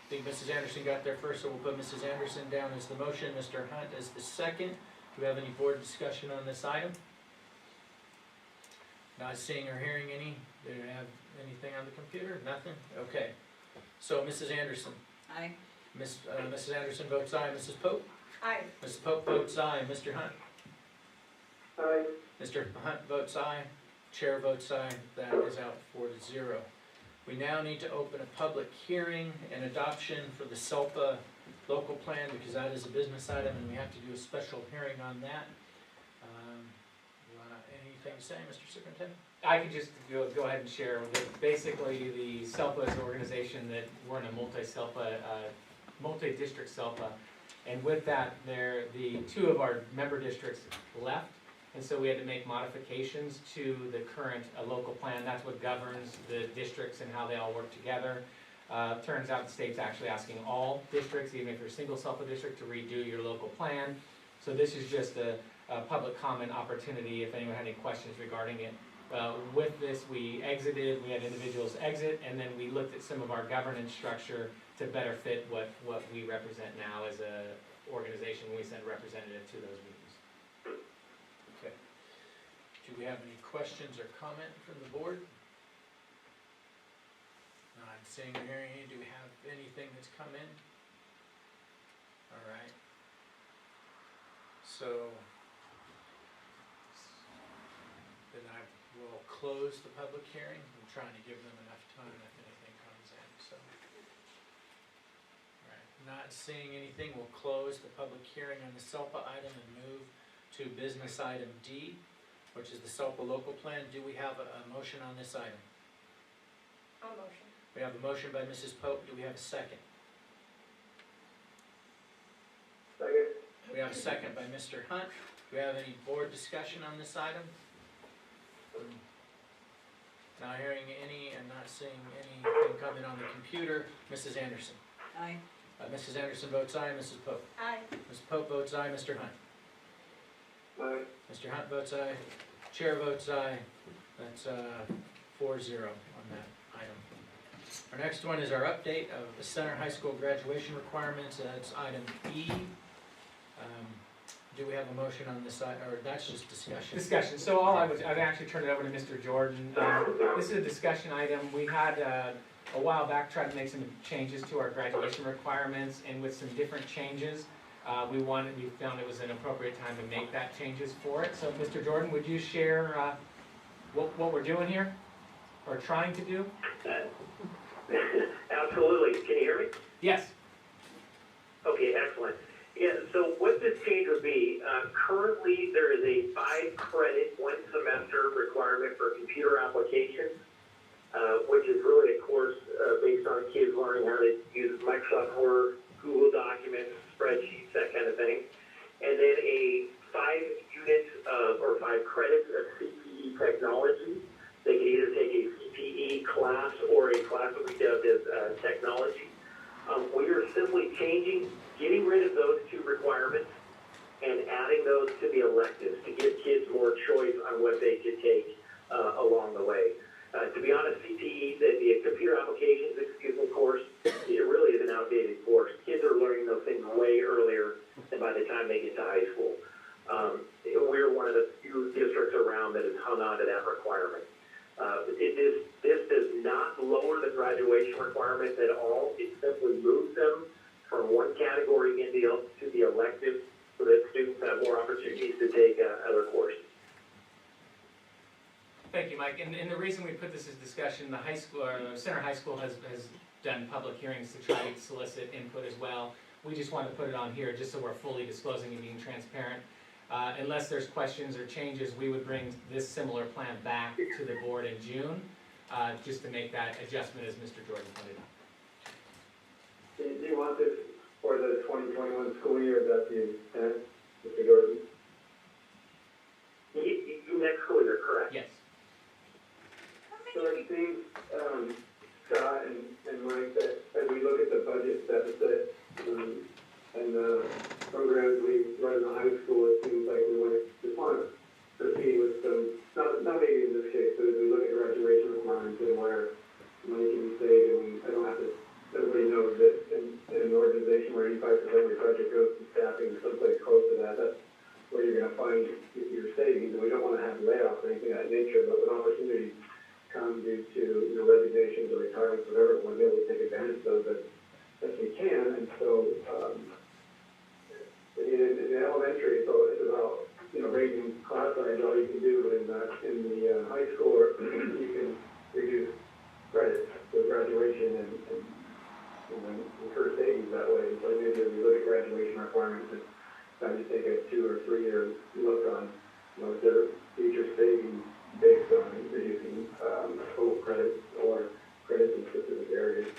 think Mrs. Anderson got there first, so we'll put Mrs. Anderson down as the motion, Mr. Hunt as the second. Do we have any board discussion on this item? Not seeing or hearing any. Do you have anything on the computer? Nothing? Okay. So Mrs. Anderson. Aye. Mrs. Anderson votes aye. Mrs. Pope? Aye. Mrs. Pope votes aye. Mr. Hunt? Aye. Mr. Hunt votes aye. Chair votes aye. That is out 4-0. We now need to open a public hearing and adoption for the SELPA local plan, because that is a business item and we have to do a special hearing on that. You want anything to say, Mr. Superintendent? I could just go ahead and share that basically the SELPA is an organization that we're in a multi-SELPA, multi-district SELPA, And with that, the two of our member districts left, and so we had to make modifications to the current local plan. That's what governs the districts and how they all work together. Turns out the state's actually asking all districts, even if you're a single SELPA district, to redo your local plan. So this is just a public comment opportunity if anyone had any questions regarding it. With this, we had individuals exit, and then we looked at some of our governance structure to better fit what we represent now as a organization when we send representative to those meetings. Okay. Do we have any questions or comment from the board? Not seeing or hearing any. Do we have anything that's come in? All right. So then I will close the public hearing. I'm trying to give them enough time if anything comes in, so. All right, not seeing anything, we'll close the public hearing on the SELPA item and move to business item D, which is the SELPA local plan. Do we have a motion on this item? I'll motion. We have a motion by Mrs. Pope. Do we have a second? Second. We have a second by Mr. Hunt. Do we have any board discussion on this item? Not hearing any and not seeing anything coming on the computer. Mrs. Anderson. Aye. Mrs. Anderson votes aye. Mrs. Pope. Aye. Mrs. Pope votes aye. Mr. Hunt. Aye. Mr. Hunt votes aye. Chair votes aye. That's 4-0 on that item. Our next one is our update of the Center High School graduation requirements. That's item E. Do we have a motion on this side, or that's just discussion? Discussion, so I'd actually turn it over to Mr. Jordan. This is a discussion item. We had, a while back, tried to make some changes to our graduation requirements, and with some different changes, we found it was an appropriate time to make that changes for it. So, Mr. Jordan, would you share, what we're doing here, or trying to do? Absolutely. Can you hear me? Yes. Okay, excellent. Yeah, so what this change would be, currently there is a 5-credit, 1-semester requirement for computer applications, which is really a course based on kids learning how to use Microsoft Word, Google Documents, spreadsheets, that kind of thing. And then a 5 units or 5 credits of CPE technology. They can either take a CPE class or a class that we dubbed as technology. We are simply getting rid of those 2 requirements and adding those to the electives to give kids more choice on what they could take along the way. To be honest, CPE, the computer applications, course, it really is an outdated course. Kids are learning those things way earlier than by the time they get to high school. We're one of the few districts around that has hung on to that requirement. This does not lower the graduation requirements at all. It simply moves them from one category to the elective so that students have more opportunities to take other courses. Thank you, Mike. And the reason we put this as discussion, the high school, or the Center High School has done public hearings to try to solicit input as well. We just wanted to put it on here just so we're fully disclosing and being transparent. Unless there's questions or changes, we would bring this similar plan back to the board in June, just to make that adjustment as Mr. Jordan pointed out. Do you want this for the 2021 school year? Is that the intent, Mr. Gordon? Next school year, correct? Yes. So it seems, Scott and Mike, that as we look at the budget deficit and the programs we run in the high school, it seems like we just want to proceed with some, not maybe in this case, but as we look at graduation requirements and where money can be saved, and I don't have to, everybody knows that in an organization where 85% of your budget goes to staffing, someplace close to that, that's where you're going to find your savings, and we don't want to have layoffs or anything of that nature, but when opportunities come due to resignations or retirements, whatever, we'll be able to take advantage of those as we can. And so in elementary, so it's about raising class size. All you can do in the high school, or you can reduce credits for graduation and incur savings that way. So maybe if you look at graduation requirements, it's time to take a 2 or 3 year look on is there future savings based on reducing total credits or credits in specific areas.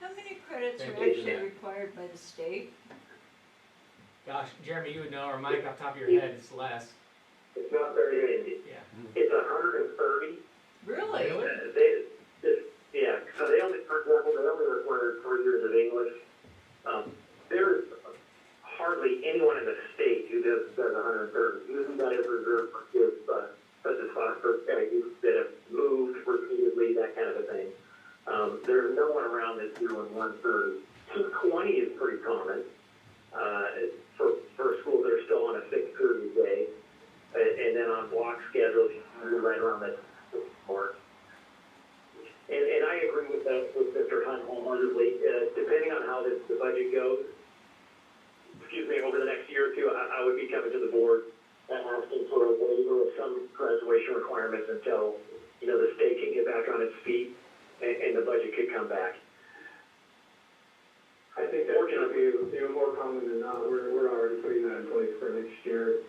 How many credits Thank are you for actually that. required by the state? Gosh, Jeremy, you would know, or Mike, off the top of your head, it's less. It's not very good. Yeah. It's 130. Really? Yeah, so they only, for example, they only require 3 years of English. There's hardly anyone in the state who does 130. Usually that is reserved for kids, such as foster youth that have moved repeatedly, that kind of a thing. There's no one around that's doing 130. 220 is pretty common, for schools that are still on a 6:30 day. And then on block schedules, you're right around that mark. And I agree with Mr. Hunt wholeheartedly. Depending on how the budget goes, over the next year or two, I would be coming to the board and asking for a waiver of some graduation requirements until, the state can get back on its feet and the budget could come back. I think that's going to be even more common than not. We're already putting that in place for next year,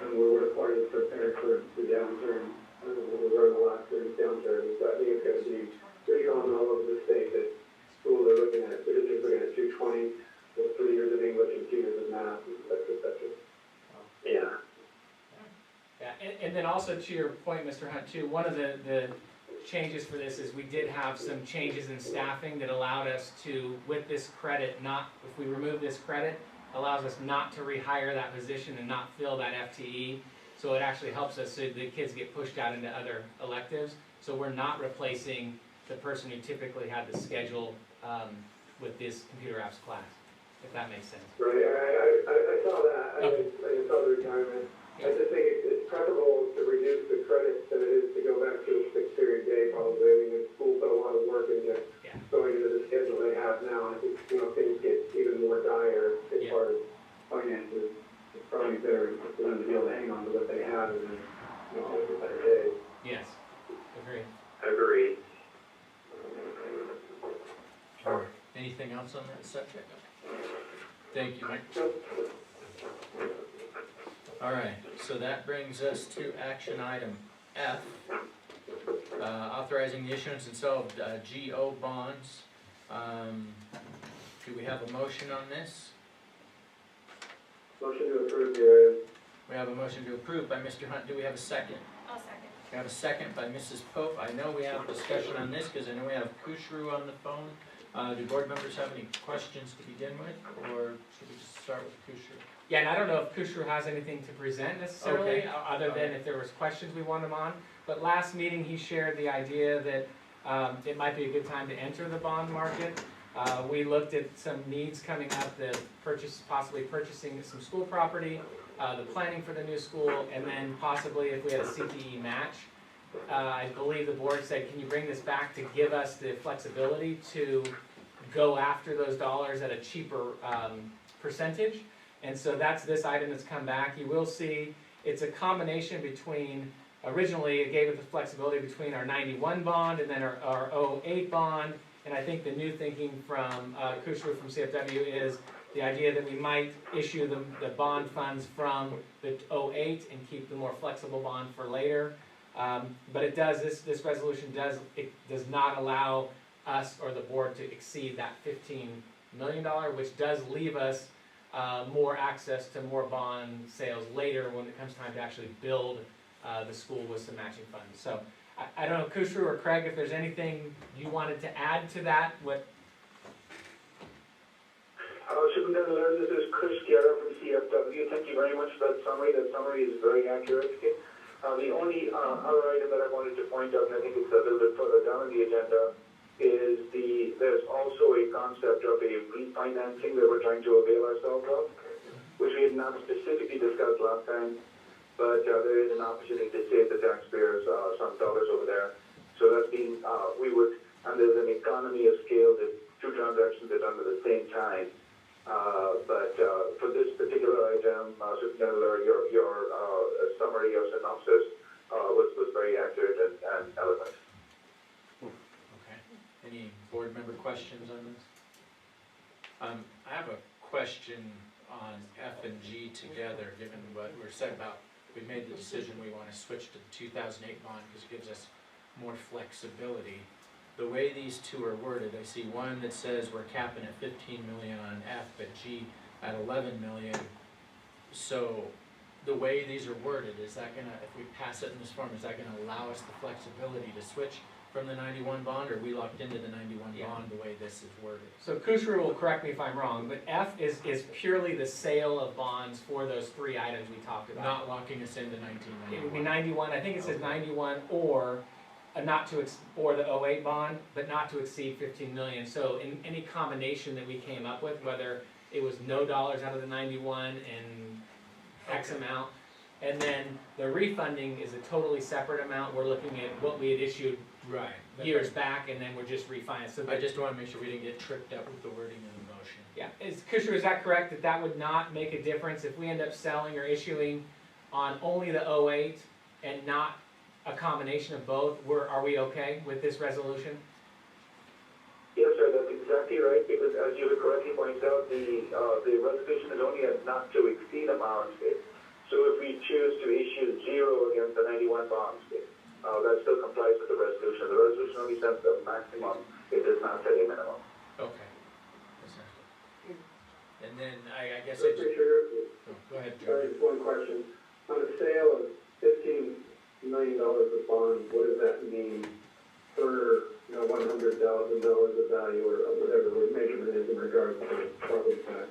and we're required to prepare for the downturn. We're in the last downturn, so I think it's going to be pretty common all over the state that schools are looking at, they're just looking at 220, with 3 years of English and 2 years of math, etc. Yeah. Yeah, and then also to your point, Mr. Hunt, too, one of the changes for this is we did have some changes in staffing that allowed us to, with this credit, if we remove this credit, allows us not to rehire that position and not fill that FTE. So it actually helps us so the kids get pushed out into other electives. So we're not replacing the person who typically had the schedule with this computer apps class, if that makes sense. Right, I saw that. Okay. I saw the retirement. I just think it's preferable to reduce the credits than it is to go back to a 6-period day probably. I mean, the school put a lot of work into going into the schedule they have now. I think, things get even more dire as far as finances. It's probably better for them to be able to hang on to what they have and then, have a better day. Yes, agreed. Agreed. Or anything else on that subject? Thank you, Mike. All right, so that brings us to action item F, authorizing the issuance and sale of GO bonds. Do we have a motion on this? Motion to approve the We have a motion to approve by Mr. Hunt. Do we have a second? I'll second. We have a second by Mrs. Pope. I know we have discussion on this because I know we have Kushru on the phone. Do board members have any questions to begin with, or should we just start with Kushru? Yeah, and I don't know if Kushru has anything to present necessarily, Okay. other than if there was questions we want him on. But last meeting, he shared the idea that it might be a good time to enter the bond market. We looked at some needs coming up, possibly purchasing some school property, the planning for the new school, and then possibly if we had a CTE match. I believe the board said, can you bring this back to give us the flexibility to go after those dollars at a cheaper percentage? And so that's this item that's come back. You will see it's a combination between, originally it gave it the flexibility between our 91 bond and then our 08 bond. And I think the new thinking from Kushru from CFW is the idea that we might issue the bond funds from the 08 and keep the more flexible bond for later. But it does, this resolution does not allow us or the board to exceed that $15 million, which does leave us more access to more bond sales later when it comes time to actually build the school with some matching funds. So I don't know, Kushru or Craig, if there's anything you wanted to add to that. Superintendent, this is Chris Guerra from CFW. Thank you very much for that summary. That summary is very accurate. The only other item that I wanted to point out, and I think it's a little bit further down the agenda, is there's also a concept of a refinancing that we're trying to avail ourselves of, which we had not specifically discussed last time, but there is an opportunity to save the taxpayers some dollars over there. So that's being, and there's an economy of scale that 2 transactions are done at the same time. But for this particular item, Superintendent, your summary or synopsis was very accurate and eloquent. Okay. Any board member questions on this? I have a question on F and G together, given what we're said about, we made the decision we want to switch to the 2008 bond because it gives us more flexibility. The way these two are worded, I see one that says we're capping at 15 million on F, but G at 11 million. So the way these are worded, is that gonna, if we pass it in this form, is that gonna allow us the flexibility to switch from the 91 bond, or are we locked into the 91 Yeah. bond the way this is worded? So Kushru will correct me if I'm wrong, but F is purely the sale of bonds for those three items we talked about. Not locking us into It would be 1991. 91, I think it says 91 or or the 08 bond, but not to exceed 15 million. So in any combination that we came up with, whether it was no dollars out of the 91 and X amount, and then the refunding is a totally separate amount. We're looking at what we had issued Right. but years back, and then we're just refinancing. So I just wanna make sure we didn't get tripped up with the wording in the motion. yeah, Kushru, is that correct, that would not make a difference if we end up selling or issuing on only the 08 and not a combination of both? Are we okay with this resolution? Yes, sir, that's exactly right, because as you correctly pointed out, the resolution is only a not to exceed amount. So if we choose to issue 0 against the 91 bonds, that still complies with the resolution. The resolution only sets the maximum, it does not set a minimum. Okay. And then I guess So, I just, Commissioner, oh, go ahead, sorry, Joe. just one question. On a sale of $15 million of bonds, what does that mean per, $100,000 of value or whatever the measurement is in regards to property tax?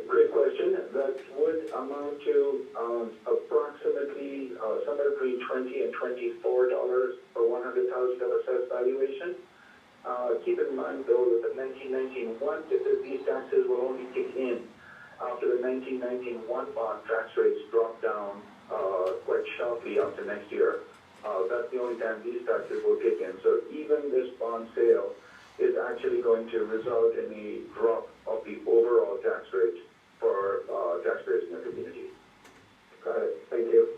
Great question. That would amount to approximately somewhere between $20 and $24 for $100,000 of assessed valuation. Keep in mind though that the 1991, these taxes will only kick in after the 1991 bond tax rates drop down quite sharply after next year. That's the only time these taxes will kick in. So even this bond sale is actually going to result in a drop of the overall tax rate for taxpayers in the community. Got it, thank you.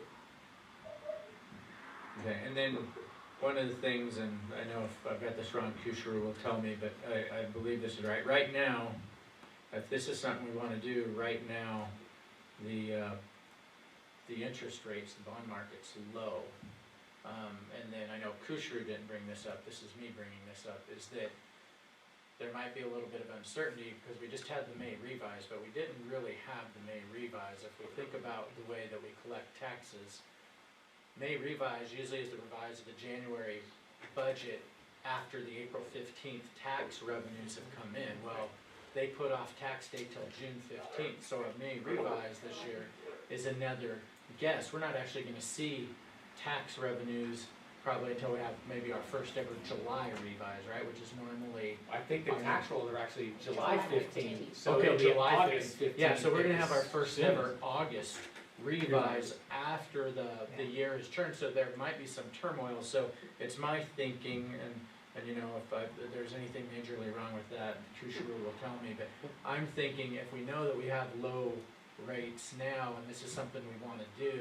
Okay, and then one of the things, and I know if I've got this wrong, Kushru will tell me, but I believe this is right. Right now, if this is something we wanna do, right now, the interest rates, the bond market's low. And then I know Kushru didn't bring this up, this is me bringing this up, is that there might be a little bit of uncertainty, because we just had the May revise, but we didn't really have the May revise. If we think about the way that we collect taxes, May revise usually is the revise of the January budget after the April 15th tax revenues have come in. Well, they put off tax day till June 15th, so a May revise this year is another guess. We're not actually gonna see tax revenues probably until we have maybe our first ever July revise, right, which is normally. I think the tax rolls are actually July 15th, so Okay, it'll be July August 15th. 15th. Yeah, so we're gonna have our first Soon. ever August revise after the year has turned, so there might be some turmoil. So it's my thinking, and if there's anything majorly wrong with that, Kushru will tell me, but I'm thinking if we know that we have low rates now, and this is something we wanna do,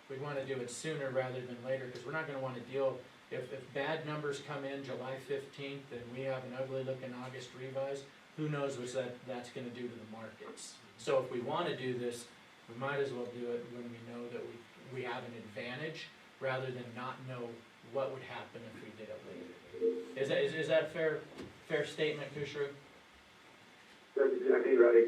we'd wanna do it sooner rather than later, because we're not gonna wanna deal, if bad numbers come in July 15th and we have an ugly looking August revise, who knows what that's gonna do to the markets. So if we wanna do this, we might as well do it when we know that we have an advantage, rather than not know what would happen if we did it later. Is that a fair statement, Kushru? That's exactly right.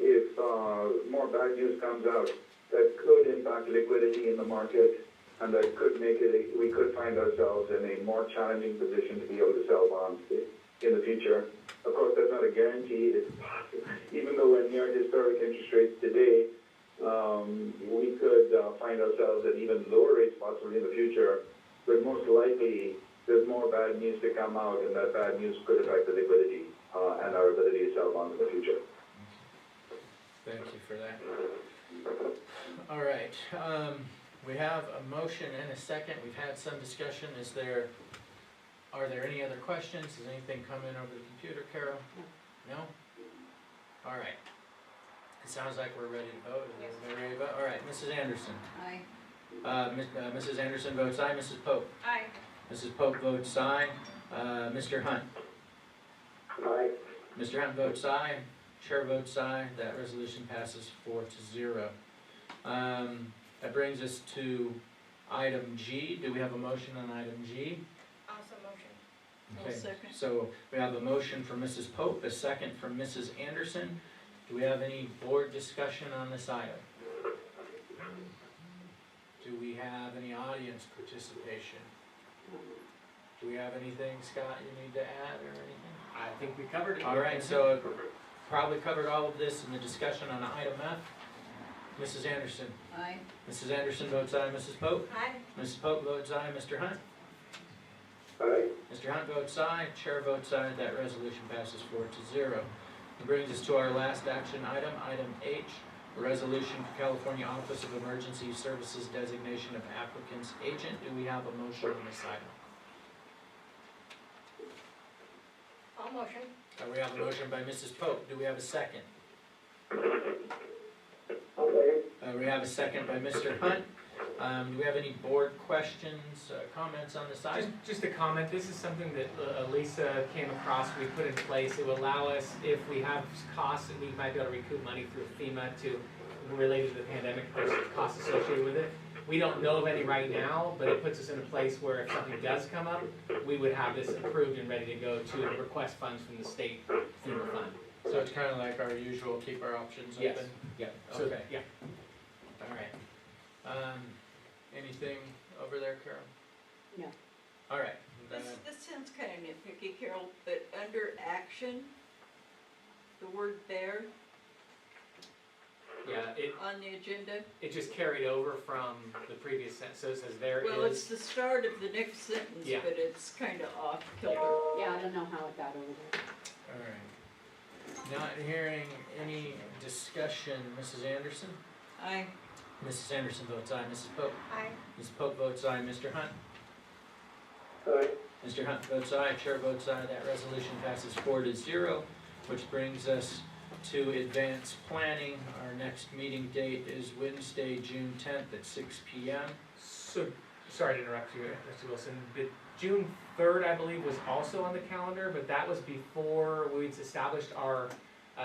If more bad news comes out, that could impact liquidity in the market, and that could make it, we could find ourselves in a more challenging position to be able to sell bonds in the future. Of course, that's not a guarantee. It's possible, even though we're near historic interest rates today, we could find ourselves at even lower rates possibly in the future. But most likely, there's more bad news to come out, and that bad news could affect the liquidity and our ability to sell bonds in the future. Thank you for that. All right, we have a motion and a second. We've had some discussion. Are there any other questions? Has anything come in over the computer, Carol? No? All right. It sounds like we're ready to vote. Is everybody ready to vote? All right, Mrs. Anderson. Aye. Mrs. Anderson votes aye. Mrs. Pope. Aye. Mrs. Pope votes aye. Mr. Hunt. Aye. Mr. Hunt votes aye. Chair votes aye. That resolution passes 4-0. That brings us to item G. Do we have a motion on item G? Also motion. I'll Okay, second. so we have a motion from Mrs. Pope, a second from Mrs. Anderson Do we have any board discussion on this item? Do we have any audience participation? Do we have anything, Scott, you need to add or anything? I think we covered it. All right, so probably covered all of this in the discussion on item F. Mrs. Anderson? Aye. Mrs. Anderson votes aye. Mrs. Pope? Aye. Mrs. Pope votes aye. Mr. Hunt? Aye. Mr. Hunt votes aye. Chair votes aye. That resolution passes 4-0. It brings us to our last action item, item H, a resolution for California Office of Emergency Services designation of applicant's agent. Do we have a motion on this item? All motion. We have a motion by Mrs. Pope. Do we have a second? We have a second by Mr. Hunt. Do we have any board questions, comments on this item? Just a comment, this is something that Lisa came across, we put in place. It will allow us, if we have costs that we might be able to recoup money through FEMA related to the pandemic, there's costs associated with it. We don't know of any right now, but it puts us in a place where if something does come up, we would have this approved and ready to go to request funds from the state FEMA fund. So it's kind of like our usual, keep our options open? Yes, yeah, so, Okay. yeah. All right. Anything over there, Carol? No. All right. This sounds kind of nitpicky, Carol, but under action, the word there Yeah, on the agenda, it just carried over from the previous sentence, so it says there well, it's is. the start of the next sentence, Yeah. but it's kind of off kilter. Yeah, I don't know how it got over there. All right. Not hearing any discussion, Mrs. Anderson? Aye. Mrs. Anderson votes aye. Mrs. Pope? Aye. Mrs. Pope votes aye. Mr. Hunt? Aye. Mr. Hunt votes aye. Chair votes aye. That resolution passes 4-0, which brings us to advanced planning. Our next meeting date is Wednesday, June 10th at 6 p.m. So, sorry to interrupt you, Mr. Wilson, but June 3rd, I believe, was also on the calendar, but that was before we'd established our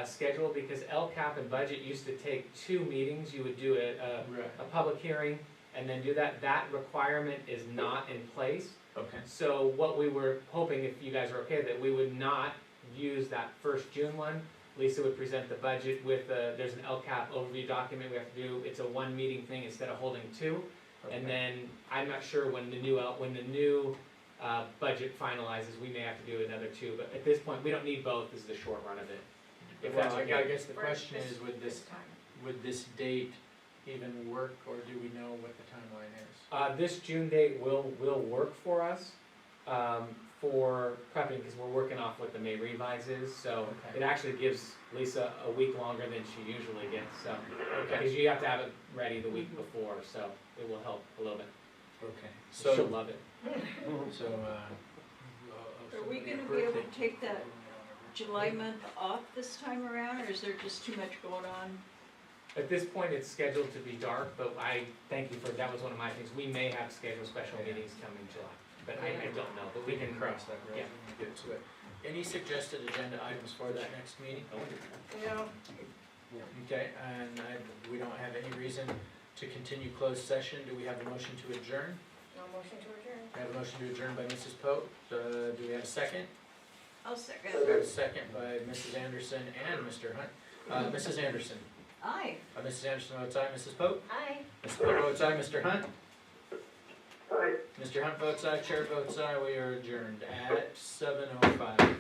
schedule, because LCAP and budget used to take 2 meetings. You would do a public hearing and then do that. That requirement is not in place. Okay. So what we were hoping, if you guys are okay, that we would not use that first June one. Lisa would present the budget with, there's an LCAP overview document we have to do. It's a 1 meeting thing instead of holding 2. Okay. And then, I'm not sure when the new budget finalizes, we may have to do another 2, but at this point, we don't need both, is the short run of it. If Well, that's I okay. guess the For question this- is, time. would this date even work, or do we know what the timeline is? This June date will work for us, for prepping, because we're working off what the May revise is, so Okay. it actually gives Lisa a week longer than she usually gets, so. Okay. Because you have to have it ready the week before, so it will help a little bit. Okay. She'll So, love it. Are we gonna be able to take that July month off this time around, or is there just too much going on? At this point, it's scheduled to be dark, but I thank you for, that was one of my things. We may have scheduled special meetings coming in July, but I don't know, but We can cross that bridge Yeah. when we get to it. Any suggested agenda items for that next meeting? No. Okay, and we don't have any reason to continue closed session. Do we have a motion to adjourn? No motion to adjourn. We have a motion to adjourn by Mrs. Pope. Do we have a second? I'll second. We have a second by Mrs. Anderson and Mr. Hunt. Mrs. Anderson. Aye. Mrs. Anderson votes aye. Mrs. Pope? Aye. Mrs. Pope votes aye. Mr. Hunt? Aye. Mr. Hunt votes aye. Chair votes aye. We are adjourned at 7:05.